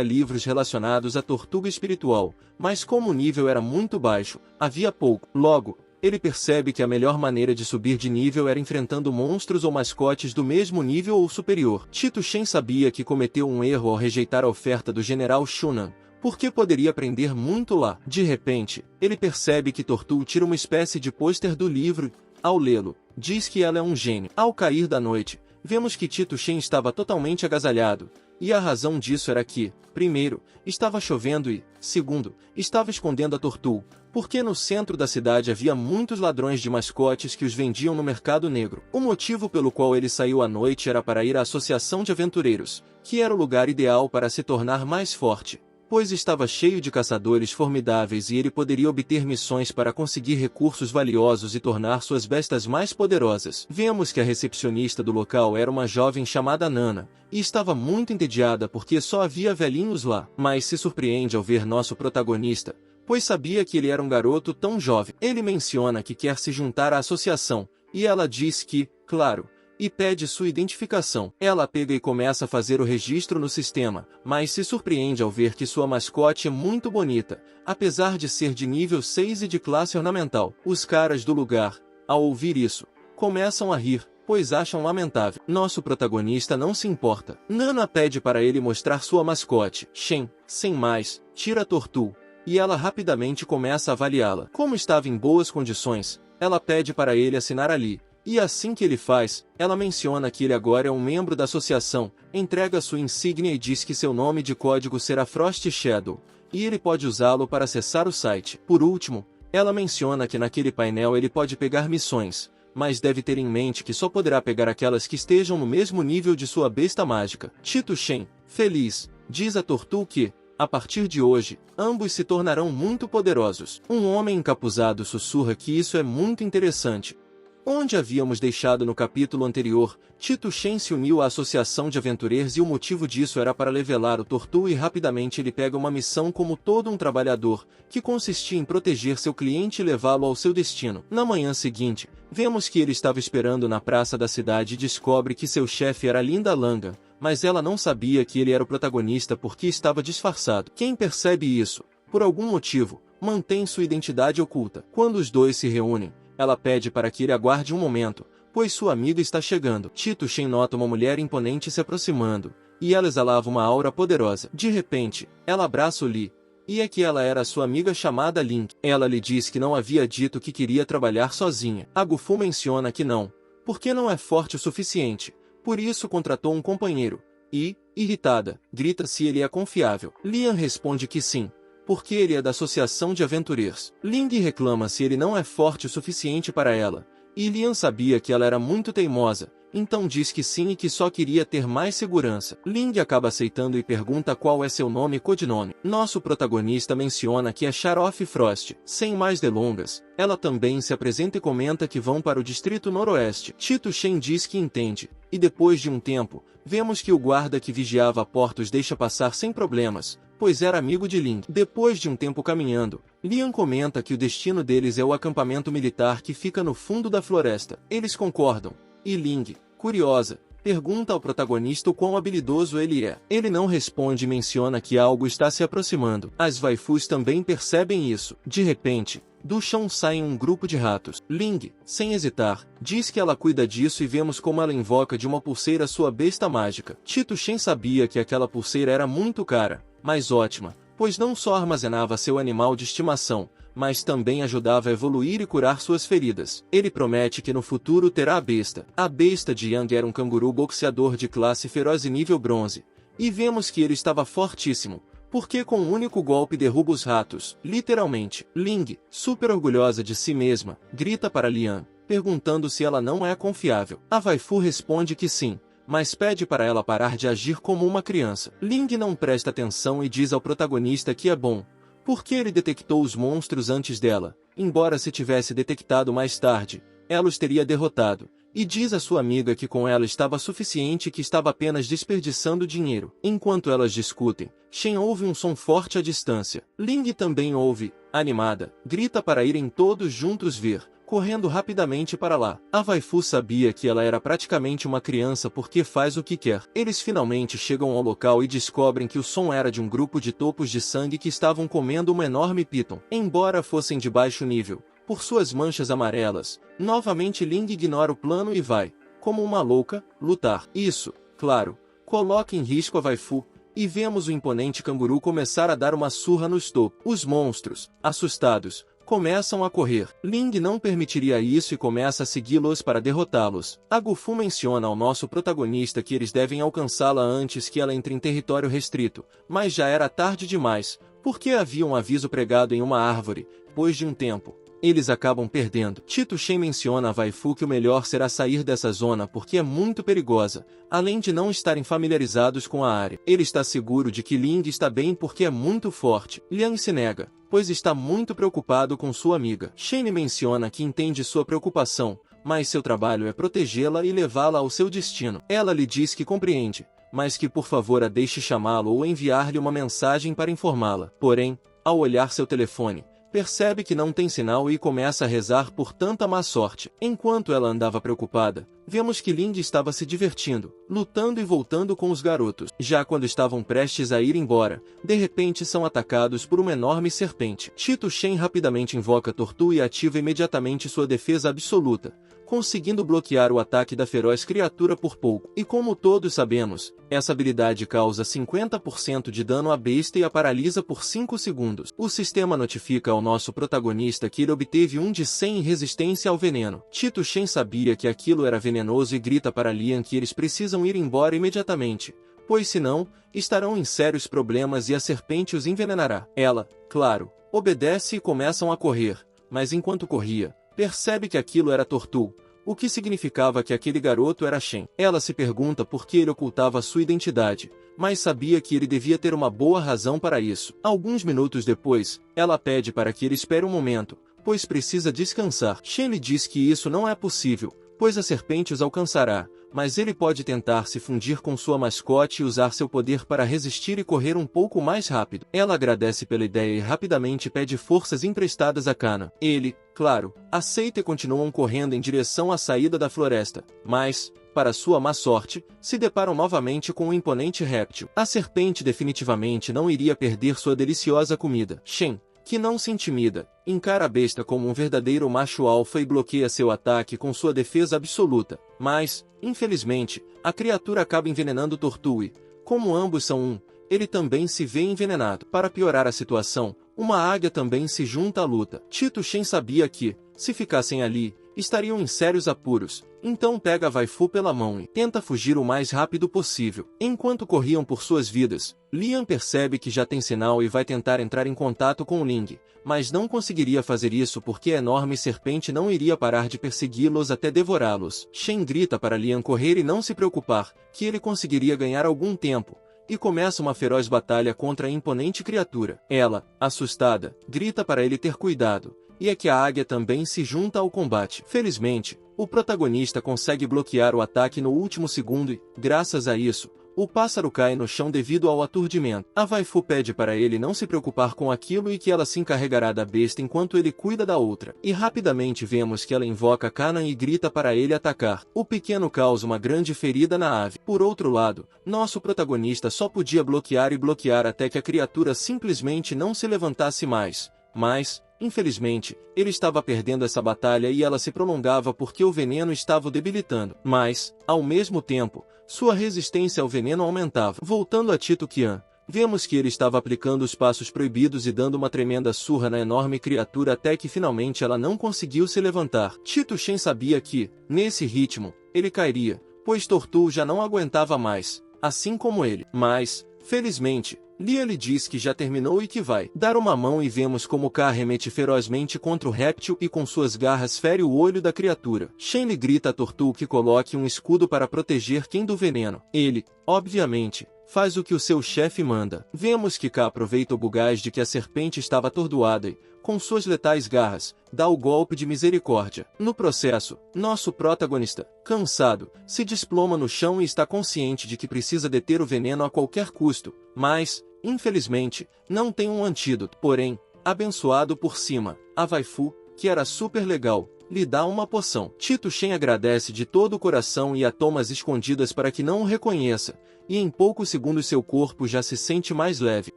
livros relacionados à tortuga espiritual, mas como o nível era muito baixo, havia pouco. Logo, ele percebe que a melhor maneira de subir de nível era enfrentando monstros ou mascotes do mesmo nível ou superior. Tito Shen sabia que cometeu um erro ao rejeitar a oferta do general Shunan, porque poderia aprender muito lá. De repente, ele percebe que Tortu tira uma espécie de pôster do livro. Ao lê-lo, diz que ela é um gênio. Ao cair da noite, vemos que Tito Shen estava totalmente agasalhado, e a razão disso era que, primeiro, estava chovendo e, segundo, estava escondendo a Tortu, porque no centro da cidade havia muitos ladrões de mascotes que os vendiam no mercado negro. O motivo pelo qual ele saiu à noite era para ir à Associação de Aventureiros, que era o lugar ideal para se tornar mais forte, pois estava cheio de caçadores formidáveis e ele poderia obter missões para conseguir recursos valiosos e tornar suas bestas mais poderosas. Vemos que a recepcionista do local era uma jovem chamada Nana, e estava muito entediada porque só havia velhinhos lá, mas se surpreende ao ver nosso protagonista, pois sabia que ele era um garoto tão jovem. Ele menciona que quer se juntar à associação, e ela diz que, claro, e pede sua identificação. Ela pega e começa a fazer o registro no sistema, mas se surpreende ao ver que sua mascote é muito bonita, apesar de ser de nível 6 e de classe ornamental. Os caras do lugar, ao ouvir isso, começam a rir, pois acham lamentável. Nosso protagonista não se importa. Nana pede para ele mostrar sua mascote. Shen, sem mais, tira a Tortu, e ela rapidamente começa a avaliá-la. Como estava em boas condições, ela pede para ele assinar ali. E assim que ele faz, ela menciona que ele agora é um membro da associação, entrega sua insígnia e diz que seu nome de código será Frost Shadow, e ele pode usá-lo para acessar o site. Por último, ela menciona que naquele painel ele pode pegar missões, mas deve ter em mente que só poderá pegar aquelas que estejam no mesmo nível de sua besta mágica. Tito Shen, feliz, diz a Tortu que, a partir de hoje, ambos se tornarão muito poderosos. Um homem encapuzado sussurra que isso é muito interessante. Onde havíamos deixado no capítulo anterior, Tito Shen se uniu à Associação de Aventureiros e o motivo disso era para levelar o Tortu e rapidamente ele pega uma missão como todo um trabalhador, que consistia em proteger seu cliente e levá-lo ao seu destino. Na manhã seguinte, vemos que ele estava esperando na praça da cidade e descobre que seu chefe era Linda Langa, mas ela não sabia que ele era o protagonista porque estava disfarçado. Quem percebe isso, por algum motivo, mantém sua identidade oculta. Quando os dois se reúnem, ela pede para que ele aguarde um momento, pois sua amiga está chegando. Tito Shen nota uma mulher imponente se aproximando, e ela exalava uma aura poderosa. De repente, ela abraça o Li, e é que ela era sua amiga chamada Link. Ela lhe diz que não havia dito que queria trabalhar sozinha. A Gufu menciona que não, porque não é forte o suficiente, por isso contratou um companheiro, e, irritada, grita se ele é confiável. Lian responde que sim, porque ele é da Associação de Aventureiros. Ling reclama se ele não é forte o suficiente para ela, e Lian sabia que ela era muito teimosa, então diz que sim e que só queria ter mais segurança. Ling acaba aceitando e pergunta qual é seu nome e codinome. Nosso protagonista menciona que é Sharoff Frost. Sem mais delongas, ela também se apresenta e comenta que vão para o Distrito Noroeste. Tito Shen diz que entende, e depois de um tempo, vemos que o guarda que vigiava a porta os deixa passar sem problemas, pois era amigo de Ling. Depois de um tempo caminhando, Lian comenta que o destino deles é o acampamento militar que fica no fundo da floresta. Eles concordam, e Ling, curiosa, pergunta ao protagonista o quão habilidoso ele é. Ele não responde e menciona que algo está se aproximando. As waifus também percebem isso. De repente, do chão sai um grupo de ratos. Ling, sem hesitar, diz que ela cuida disso e vemos como ela invoca de uma pulseira sua besta mágica. Tito Shen sabia que aquela pulseira era muito cara, mas ótima, pois não só armazenava seu animal de estimação, mas também ajudava a evoluir e curar suas feridas. Ele promete que no futuro terá a besta. A besta de Yang era um canguru boxeador de classe feroz e nível bronze, e vemos que ele estava fortíssimo, porque com um único golpe derruba os ratos, literalmente. Ling, super orgulhosa de si mesma, grita para Lian, perguntando se ela não é confiável. A waifu responde que sim, mas pede para ela parar de agir como uma criança. Ling não presta atenção e diz ao protagonista que é bom, porque ele detectou os monstros antes dela, embora se tivesse detectado mais tarde, ela os teria derrotado, e diz à sua amiga que com ela estava suficiente e que estava apenas desperdiçando dinheiro. Enquanto elas discutem, Shen ouve um som forte à distância. Ling também ouve, animada, grita para irem todos juntos ver, correndo rapidamente para lá. A waifu sabia que ela era praticamente uma criança porque faz o que quer. Eles finalmente chegam ao local e descobrem que o som era de um grupo de topos de sangue que estavam comendo uma enorme piton. Embora fossem de baixo nível, por suas manchas amarelas, novamente Ling ignora o plano e vai, como uma louca, lutar. Isso, claro, coloca em risco a waifu, e vemos o imponente canguru começar a dar uma surra nos topos. Os monstros, assustados, começam a correr. Ling não permitiria isso e começa a segui-los para derrotá-los. A Gufu menciona ao nosso protagonista que eles devem alcançá-la antes que ela entre em território restrito, mas já era tarde demais, porque havia um aviso pregado em uma árvore. Depois de um tempo, eles acabam perdendo. Tito Shen menciona a waifu que o melhor será sair dessa zona porque é muito perigosa, além de não estarem familiarizados com a área. Ele está seguro de que Ling está bem porque é muito forte. Liang se nega, pois está muito preocupado com sua amiga. Shen menciona que entende sua preocupação, mas seu trabalho é protegê-la e levá-la ao seu destino. Ela lhe diz que compreende, mas que por favor a deixe chamá-lo ou enviar-lhe uma mensagem para informá-la. Porém, ao olhar seu telefone, percebe que não tem sinal e começa a rezar por tanta má sorte. Enquanto ela andava preocupada, vemos que Ling estava se divertindo, lutando e voltando com os garotos. Já quando estavam prestes a ir embora, de repente são atacados por uma enorme serpente. Tito Shen rapidamente invoca Tortu e ativa imediatamente sua defesa absoluta, conseguindo bloquear o ataque da feroz criatura por pouco. E como todos sabemos, essa habilidade causa 50% de dano à besta e a paralisa por 5 segundos. O sistema notifica ao nosso protagonista que ele obteve um de 100 em resistência ao veneno. Tito Shen sabia que aquilo era venenoso e grita para Lian que eles precisam ir embora imediatamente, pois senão, estarão em sérios problemas e a serpente os envenenará. Ela, claro, obedece e começam a correr, mas enquanto corria, percebe que aquilo era Tortu, o que significava que aquele garoto era Shen. Ela se pergunta por que ele ocultava sua identidade, mas sabia que ele devia ter uma boa razão para isso. Alguns minutos depois, ela pede para que ele espere um momento, pois precisa descansar. Shen lhe diz que isso não é possível, pois a serpente os alcançará, mas ele pode tentar se fundir com sua mascote e usar seu poder para resistir e correr um pouco mais rápido. Ela agradece pela ideia e rapidamente pede forças emprestadas a Kana. Ele, claro, aceita e continuam correndo em direção à saída da floresta, mas, para sua má sorte, se deparam novamente com um imponente réptil. A serpente definitivamente não iria perder sua deliciosa comida. Shen, que não se intimida, encara a besta como um verdadeiro macho alfa e bloqueia seu ataque com sua defesa absoluta. Mas, infelizmente, a criatura acaba envenenando Tortu e, como ambos são um, ele também se vê envenenado. Para piorar a situação, uma águia também se junta à luta. Tito Shen sabia que, se ficassem ali, estariam em sérios apuros, então pega a waifu pela mão e tenta fugir o mais rápido possível. Enquanto corriam por suas vidas, Lian percebe que já tem sinal e vai tentar entrar em contato com Ling, mas não conseguiria fazer isso porque a enorme serpente não iria parar de persegui-los até devorá-los. Shen grita para Lian correr e não se preocupar, que ele conseguiria ganhar algum tempo, e começa uma feroz batalha contra a imponente criatura. Ela, assustada, grita para ele ter cuidado, e é que a águia também se junta ao combate. Felizmente, o protagonista consegue bloquear o ataque no último segundo e, graças a isso, o pássaro cai no chão devido ao aturdimento. A waifu pede para ele não se preocupar com aquilo e que ela se encarregará da besta enquanto ele cuida da outra. E rapidamente vemos que ela invoca Kanan e grita para ele atacar. O pequeno causa uma grande ferida na ave. Por outro lado, nosso protagonista só podia bloquear e bloquear até que a criatura simplesmente não se levantasse mais. Mas, infelizmente, ele estava perdendo essa batalha e ela se prolongava porque o veneno estava o debilitando. Mas, ao mesmo tempo, sua resistência ao veneno aumentava. Voltando a Tito Qian, vemos que ele estava aplicando os passos proibidos e dando uma tremenda surra na enorme criatura até que finalmente ela não conseguiu se levantar. Tito Shen sabia que, nesse ritmo, ele cairia, pois Tortu já não aguentava mais, assim como ele. Mas, felizmente, Lian lhe diz que já terminou e que vai dar uma mão e vemos como Ka remete ferozmente contra o réptil e com suas garras fere o olho da criatura. Shen lhe grita a Tortu que coloque um escudo para proteger quem do veneno. Ele, obviamente, faz o que o seu chefe manda. Vemos que K aproveita o bugaz de que a serpente estava atordoada e, com suas letais garras, dá o golpe de misericórdia. No processo, nosso protagonista, cansado, se desploma no chão e está consciente de que precisa deter o veneno a qualquer custo, mas, infelizmente, não tem um antídoto. Porém, abençoado por cima, a waifu, que era super legal, lhe dá uma poção. Tito Shen agradece de todo o coração e a toma às escondidas para que não o reconheça, e em poucos segundos seu corpo já se sente mais leve.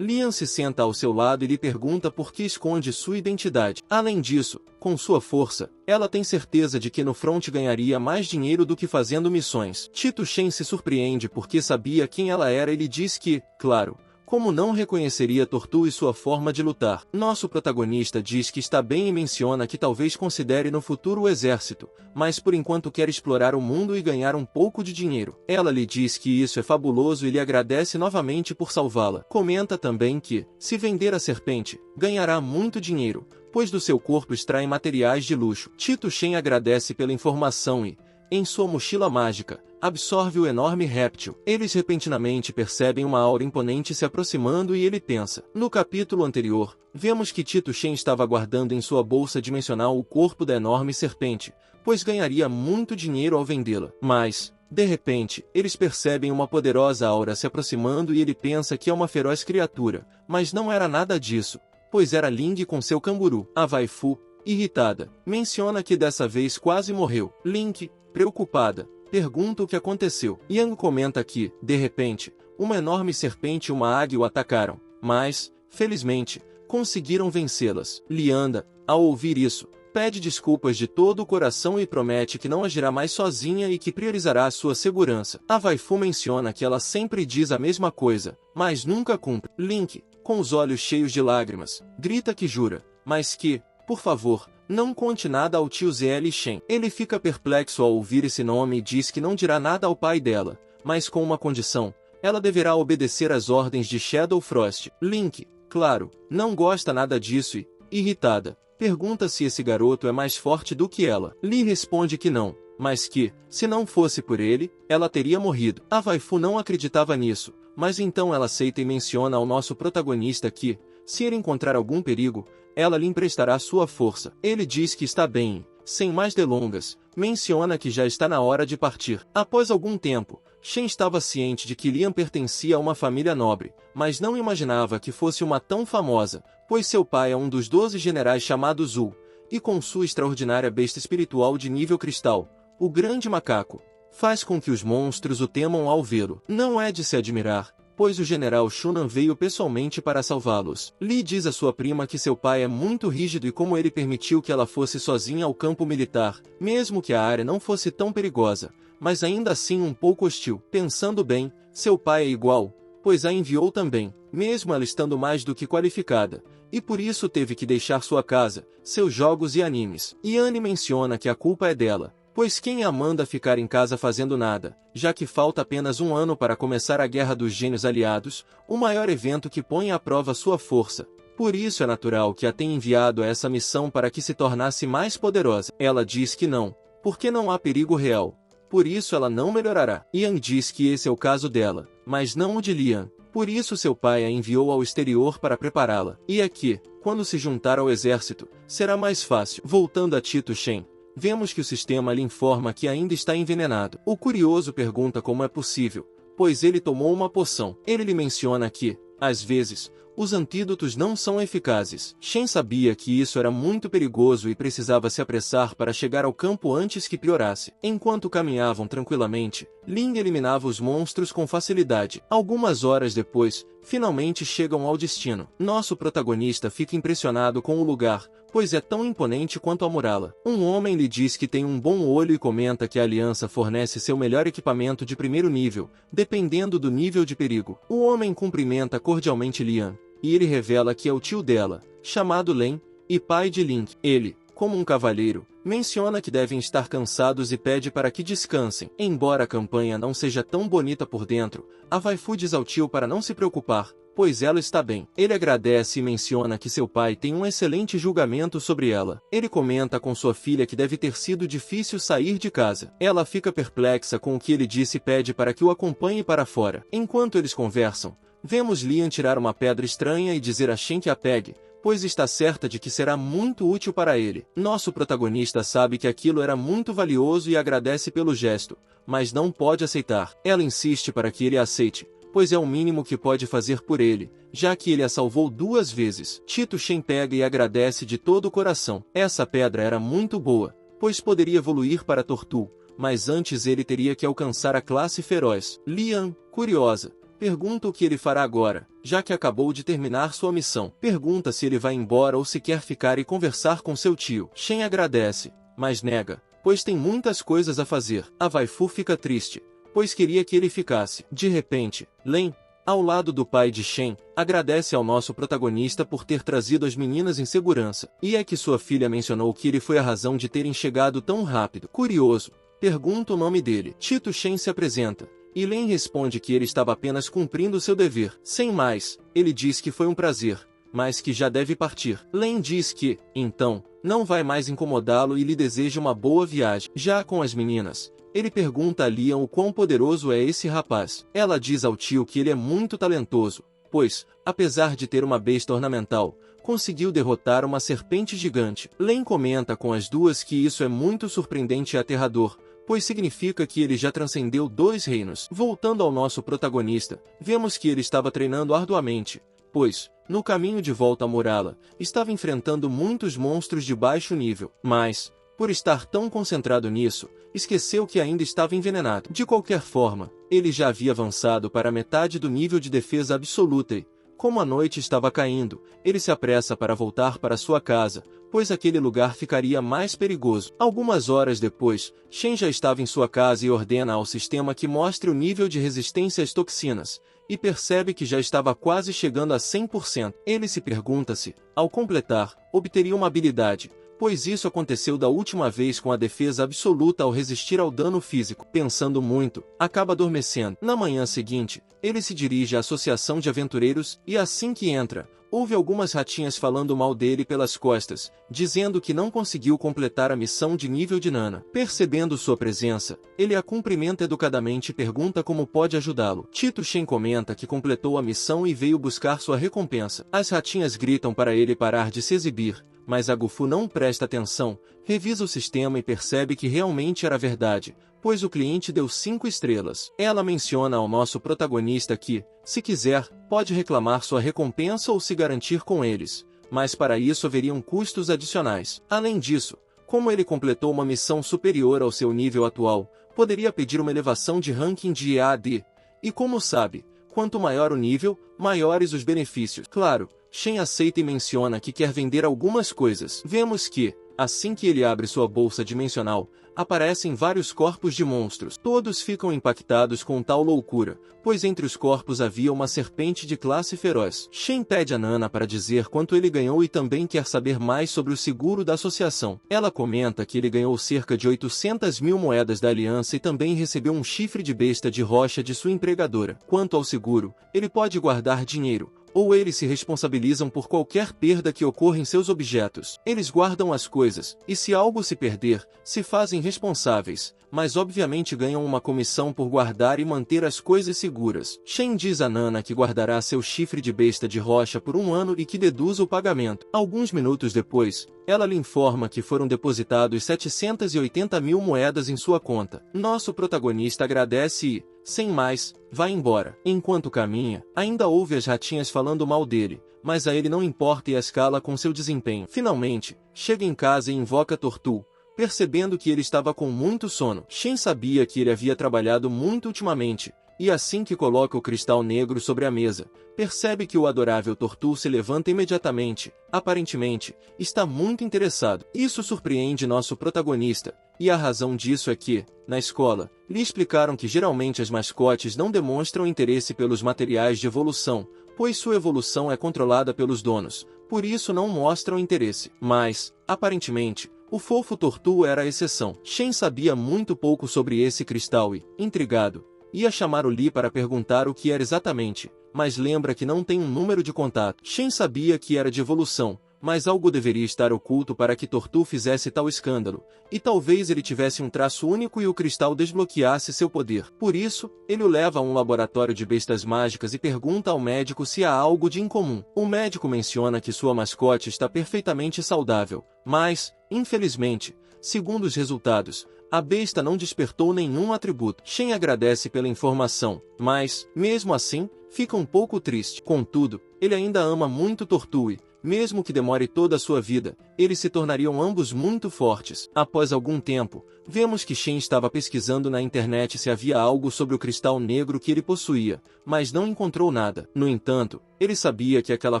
Lian se senta ao seu lado e lhe pergunta por que esconde sua identidade. Além disso, com sua força, ela tem certeza de que no front ganharia mais dinheiro do que fazendo missões. Tito Shen se surpreende porque sabia quem ela era e lhe diz que, claro, como não reconheceria Tortu e sua forma de lutar. Nosso protagonista diz que está bem e menciona que talvez considere no futuro o exército, mas por enquanto quer explorar o mundo e ganhar um pouco de dinheiro. Ela lhe diz que isso é fabuloso e lhe agradece novamente por salvá-la. Comenta também que, se vender a serpente, ganhará muito dinheiro, pois do seu corpo extrai materiais de luxo. Tito Shen agradece pela informação e, em sua mochila mágica, absorve o enorme réptil. Eles repentinamente percebem uma aura imponente se aproximando e ele pensa. No capítulo anterior, vemos que Tito Shen estava guardando em sua bolsa dimensional o corpo da enorme serpente, pois ganharia muito dinheiro ao vendê-la. Mas, de repente, eles percebem uma poderosa aura se aproximando e ele pensa que é uma feroz criatura, mas não era nada disso, pois era Ling com seu canguru. A waifu, irritada, menciona que dessa vez quase morreu. Link, preocupada, pergunta o que aconteceu. Yang comenta que, de repente, uma enorme serpente e uma águia o atacaram, mas, felizmente, conseguiram vencê-las. Lianda, ao ouvir isso, pede desculpas de todo o coração e promete que não agirá mais sozinha e que priorizará a sua segurança. A waifu menciona que ela sempre diz a mesma coisa, mas nunca cumpre. Link, com os olhos cheios de lágrimas, grita que jura, mas que, por favor, não conte nada ao tio ZL Shen. Ele fica perplexo ao ouvir esse nome e diz que não dirá nada ao pai dela, mas com uma condição: ela deverá obedecer às ordens de Shadow Frost. Link, claro, não gosta nada disso e, irritada, pergunta se esse garoto é mais forte do que ela. Lee responde que não, mas que, se não fosse por ele, ela teria morrido. A waifu não acreditava nisso, mas então ela aceita e menciona ao nosso protagonista que, se ele encontrar algum perigo, ela lhe emprestará sua força. Ele diz que está bem e, sem mais delongas, menciona que já está na hora de partir. Após algum tempo, Shen estava ciente de que Lian pertencia a uma família nobre, mas não imaginava que fosse uma tão famosa, pois seu pai é um dos 12 generais chamado Zul, e com sua extraordinária besta espiritual de nível cristal, o grande macaco, faz com que os monstros o temam ao vê-lo. Não é de se admirar, pois o general Shunan veio pessoalmente para salvá-los. Li diz à sua prima que seu pai é muito rígido e como ele permitiu que ela fosse sozinha ao campo militar, mesmo que a área não fosse tão perigosa, mas ainda assim um pouco hostil. Pensando bem, seu pai é igual, pois a enviou também, mesmo ela estando mais do que qualificada, e por isso teve que deixar sua casa, seus jogos e animes. Yanni menciona que a culpa é dela, pois quem a manda ficar em casa fazendo nada, já que falta apenas um ano para começar a Guerra dos Gênios Aliados, o maior evento que põe à prova sua força. Por isso é natural que a tenha enviado a essa missão para que se tornasse mais poderosa. Ela diz que não, porque não há perigo real. Por isso ela não melhorará. Ian diz que esse é o caso dela, mas não o de Lian. Por isso seu pai a enviou ao exterior para prepará-la. E é que, quando se juntar ao exército, será mais fácil. Voltando a Tito Shen, vemos que o sistema lhe informa que ainda está envenenado. O curioso pergunta como é possível, pois ele tomou uma poção. Ele lhe menciona que, às vezes, os antídotos não são eficazes. Shen sabia que isso era muito perigoso e precisava se apressar para chegar ao campo antes que piorasse. Enquanto caminhavam tranquilamente, Ling eliminava os monstros com facilidade. Algumas horas depois, finalmente chegam ao destino. Nosso protagonista fica impressionado com o lugar, pois é tão imponente quanto a muralha. Um homem lhe diz que tem um bom olho e comenta que a aliança fornece seu melhor equipamento de primeiro nível, dependendo do nível de perigo. O homem cumprimenta cordialmente Lian, e ele revela que é o tio dela, chamado Len, e pai de Link. Ele, como um cavalheiro, menciona que devem estar cansados e pede para que descansem. Embora a campanha não seja tão bonita por dentro, a waifu diz ao tio para não se preocupar, pois ela está bem. Ele agradece e menciona que seu pai tem um excelente julgamento sobre ela. Ele comenta com sua filha que deve ter sido difícil sair de casa. Ela fica perplexa com o que ele disse e pede para que o acompanhe para fora. Enquanto eles conversam, vemos Liam tirar uma pedra estranha e dizer a Shen que a pegue, pois está certa de que será muito útil para ele. Nosso protagonista sabe que aquilo era muito valioso e agradece pelo gesto, mas não pode aceitar. Ela insiste para que ele a aceite, pois é o mínimo que pode fazer por ele, já que ele a salvou 2 vezes. Tito Shen pega e agradece de todo o coração. Essa pedra era muito boa, pois poderia evoluir para Tortul, mas antes ele teria que alcançar a classe feroz. Liam, curiosa, pergunta o que ele fará agora, já que acabou de terminar sua missão. Pergunta se ele vai embora ou se quer ficar e conversar com seu tio. Shen agradece, mas nega, pois tem muitas coisas a fazer. A waifu fica triste, pois queria que ele ficasse. De repente, Len, ao lado do pai de Shen, agradece ao nosso protagonista por ter trazido as meninas em segurança. E é que sua filha mencionou que ele foi a razão de terem chegado tão rápido. Curioso, pergunta o nome dele. Tito Shen se apresenta, e Len responde que ele estava apenas cumprindo seu dever. Sem mais, ele diz que foi um prazer, mas que já deve partir. Len diz que, então, não vai mais incomodá-lo e lhe deseja uma boa viagem. Já com as meninas, ele pergunta a Liam o quão poderoso é esse rapaz. Ela diz ao tio que ele é muito talentoso, pois, apesar de ter uma besta ornamental, conseguiu derrotar uma serpente gigante. Len comenta com as duas que isso é muito surpreendente e aterrador, pois significa que ele já transcendeu 2 reinos. Voltando ao nosso protagonista, vemos que ele estava treinando arduamente, pois, no caminho de volta a Murala, estava enfrentando muitos monstros de baixo nível, mas, por estar tão concentrado nisso, esqueceu que ainda estava envenenado. De qualquer forma, ele já havia avançado para metade do nível de defesa absoluta e, como a noite estava caindo, ele se apressa para voltar para sua casa, pois aquele lugar ficaria mais perigoso. Algumas horas depois, Shen já estava em sua casa e ordena ao sistema que mostre o nível de resistência às toxinas, e percebe que já estava quase chegando a 100%. Ele se pergunta se, ao completar, obteria uma habilidade, pois isso aconteceu da última vez com a defesa absoluta ao resistir ao dano físico. Pensando muito, acaba adormecendo. Na manhã seguinte, ele se dirige à Associação de Aventureiros e assim que entra, ouve algumas ratinhas falando mal dele pelas costas, dizendo que não conseguiu completar a missão de nível de Nana. Percebendo sua presença, ele a cumprimenta educadamente e pergunta como pode ajudá-lo. Tito Shen comenta que completou a missão e veio buscar sua recompensa. As ratinhas gritam para ele parar de se exibir, mas a Gufu não presta atenção, revisa o sistema e percebe que realmente era verdade, pois o cliente deu 5 estrelas. Ela menciona ao nosso protagonista que, se quiser, pode reclamar sua recompensa ou se garantir com eles, mas para isso haveriam custos adicionais. Além disso, como ele completou uma missão superior ao seu nível atual, poderia pedir uma elevação de ranking de EAD, e como sabe, quanto maior o nível, maiores os benefícios. Claro, Shen aceita e menciona que quer vender algumas coisas. Vemos que, assim que ele abre sua bolsa dimensional, aparecem vários corpos de monstros. Todos ficam impactados com tal loucura, pois entre os corpos havia uma serpente de classe feroz. Shen pede a Nana para dizer quanto ele ganhou e também quer saber mais sobre o seguro da associação. Ela comenta que ele ganhou cerca de 800.000 moedas da aliança e também recebeu um chifre de besta de rocha de sua empregadora. Quanto ao seguro, ele pode guardar dinheiro, ou eles se responsabilizam por qualquer perda que ocorra em seus objetos. Eles guardam as coisas, e se algo se perder, se fazem responsáveis, mas obviamente ganham uma comissão por guardar e manter as coisas seguras. Shen diz a Nana que guardará seu chifre de besta de rocha por 1 ano e que deduza o pagamento. Alguns minutos depois, ela lhe informa que foram depositados 780.000 moedas em sua conta. Nosso protagonista agradece e, sem mais, vai embora. Enquanto caminha, ainda ouve as ratinhas falando mal dele, mas a ele não importa e a escala com seu desempenho. Finalmente, chega em casa e invoca Tortul, percebendo que ele estava com muito sono. Shen sabia que ele havia trabalhado muito ultimamente, e assim que coloca o cristal negro sobre a mesa, percebe que o adorável Tortul se levanta imediatamente. Aparentemente, está muito interessado. Isso surpreende nosso protagonista, e a razão disso é que, na escola, lhe explicaram que geralmente as mascotes não demonstram interesse pelos materiais de evolução, pois sua evolução é controlada pelos donos, por isso não mostram interesse. Mas, aparentemente, o fofo Tortul era a exceção. Shen sabia muito pouco sobre esse cristal e, intrigado, ia chamar o Li para perguntar o que era exatamente, mas lembra que não tem um número de contato. Shen sabia que era de evolução, mas algo deveria estar oculto para que Tortu fizesse tal escândalo, e talvez ele tivesse um traço único e o cristal desbloqueasse seu poder. Por isso, ele o leva a um laboratório de bestas mágicas e pergunta ao médico se há algo de incomum. O médico menciona que sua mascote está perfeitamente saudável, mas, infelizmente, segundo os resultados, a besta não despertou nenhum atributo. Shen agradece pela informação, mas, mesmo assim, fica um pouco triste. Contudo, ele ainda ama muito Tortue. Mesmo que demore toda a sua vida, eles se tornariam ambos muito fortes. Após algum tempo, vemos que Shen estava pesquisando na internet se havia algo sobre o cristal negro que ele possuía, mas não encontrou nada. No entanto, ele sabia que aquela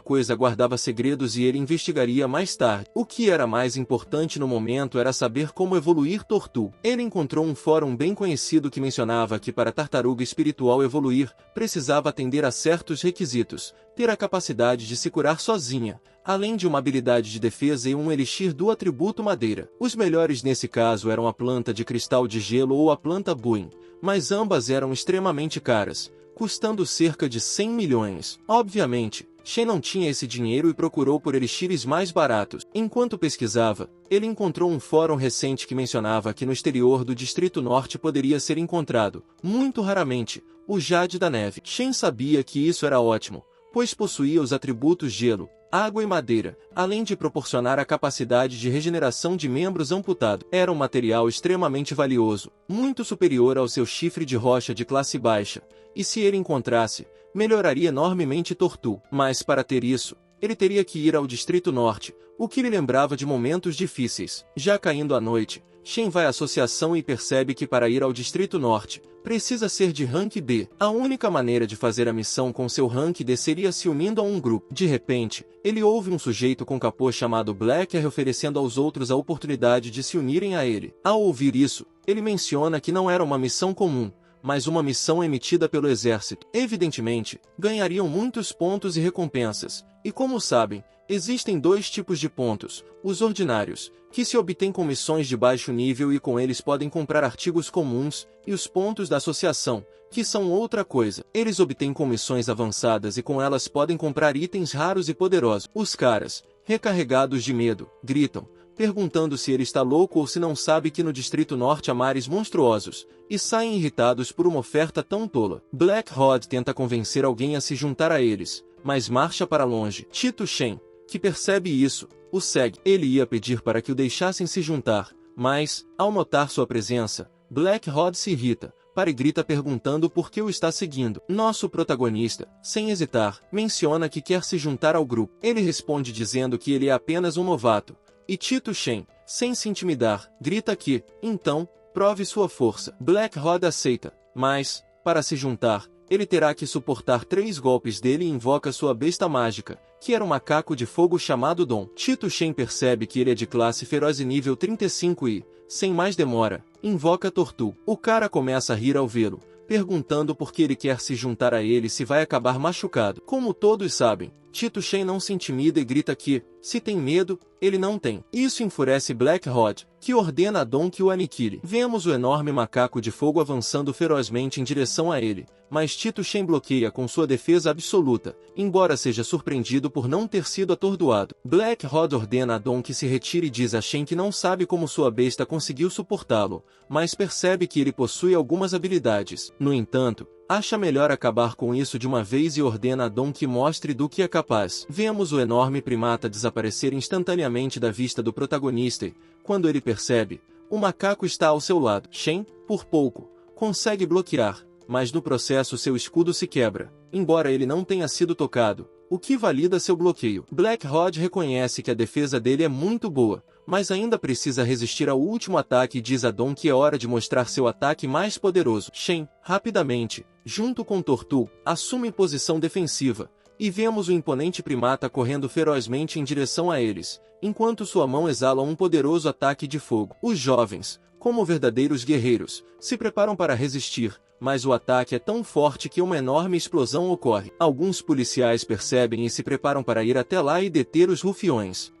coisa guardava segredos e ele investigaria mais tarde. O que era mais importante no momento era saber como evoluir Tortu. Ele encontrou um fórum bem conhecido que mencionava que para a tartaruga espiritual evoluir, precisava atender a certos requisitos, ter a capacidade de se curar sozinha, além de uma habilidade de defesa e um elixir do atributo madeira. Os melhores nesse caso eram a planta de cristal de gelo ou a planta Buin, mas ambas eram extremamente caras, custando cerca de 100 milhões. Obviamente, Shen não tinha esse dinheiro e procurou por elixires mais baratos. Enquanto pesquisava, ele encontrou um fórum recente que mencionava que no exterior do Distrito Norte poderia ser encontrado, muito raramente, o Jade da Neve. Shen sabia que isso era ótimo, pois possuía os atributos gelo, água e madeira, além de proporcionar a capacidade de regeneração de membros amputados. Era um material extremamente valioso, muito superior ao seu chifre de rocha de classe baixa, e se ele encontrasse, melhoraria enormemente Tortu. Mas para ter isso, ele teria que ir ao Distrito Norte, o que lhe lembrava de momentos difíceis. Já caindo a noite, Shen vai à associação e percebe que para ir ao Distrito Norte, precisa ser de rank B. A única maneira de fazer a missão com seu rank D seria se unindo a um grupo. De repente, ele ouve um sujeito com capô chamado Blacker oferecendo aos outros a oportunidade de se unirem a ele. Ao ouvir isso, ele menciona que não era uma missão comum, mas uma missão emitida pelo exército. Evidentemente, ganhariam muitos pontos e recompensas, e como sabem, existem dois tipos de pontos: os ordinários, que se obtêm com missões de baixo nível e com eles podem comprar artigos comuns, e os pontos da associação, que são outra coisa. Eles obtêm com missões avançadas e com elas podem comprar itens raros e poderosos. Os caras, recarregados de medo, gritam, perguntando se ele está louco ou se não sabe que no Distrito Norte há mares monstruosos, e saem irritados por uma oferta tão tola. Black Rod tenta convencer alguém a se juntar a eles, mas marcha para longe. Tito Shen, que percebe isso, o segue. Ele ia pedir para que o deixassem se juntar, mas, ao notar sua presença, Black Rod se irrita, para e grita perguntando por que o está seguindo. Nosso protagonista, sem hesitar, menciona que quer se juntar ao grupo. Ele responde dizendo que ele é apenas um novato, e Tito Shen, sem se intimidar, grita que, então, prove sua força. Black Rod aceita, mas, para se juntar, ele terá que suportar 3 golpes dele e invoca sua besta mágica, que era um macaco de fogo chamado Dom. Tito Shen percebe que ele é de classe feroz e nível 35 e, sem mais demora, invoca Tortu. O cara começa a rir ao vê-lo, perguntando por que ele quer se juntar a ele se vai acabar machucado. Como todos sabem, Tito Shen não se intimida e grita que, se tem medo, ele não tem. Isso enfurece Black Rod, que ordena a Dom que o aniquile. Vemos o enorme macaco de fogo avançando ferozmente em direção a ele, mas Tito Shen bloqueia com sua defesa absoluta, embora seja surpreendido por não ter sido atordoado. Black Rod ordena a Dom que se retire e diz a Shen que não sabe como sua besta conseguiu suportá-lo, mas percebe que ele possui algumas habilidades. No entanto, acha melhor acabar com isso de uma vez e ordena a Dom que mostre do que é capaz. Vemos o enorme primata desaparecer instantaneamente da vista do protagonista e, quando ele percebe, o macaco está ao seu lado. Shen, por pouco, consegue bloquear, mas no processo seu escudo se quebra, embora ele não tenha sido tocado, o que valida seu bloqueio. Black Rod reconhece que a defesa dele é muito boa, mas ainda precisa resistir ao último ataque e diz a Dom que é hora de mostrar seu ataque mais poderoso. Shen, rapidamente, junto com Tortu, assume posição defensiva, e vemos o imponente primata correndo ferozmente em direção a eles, enquanto sua mão exala um poderoso ataque de fogo. Os jovens, como verdadeiros guerreiros, se preparam para resistir, mas o ataque é tão forte que uma enorme explosão ocorre. Alguns policiais percebem e se preparam para ir até lá e deter os rufiões,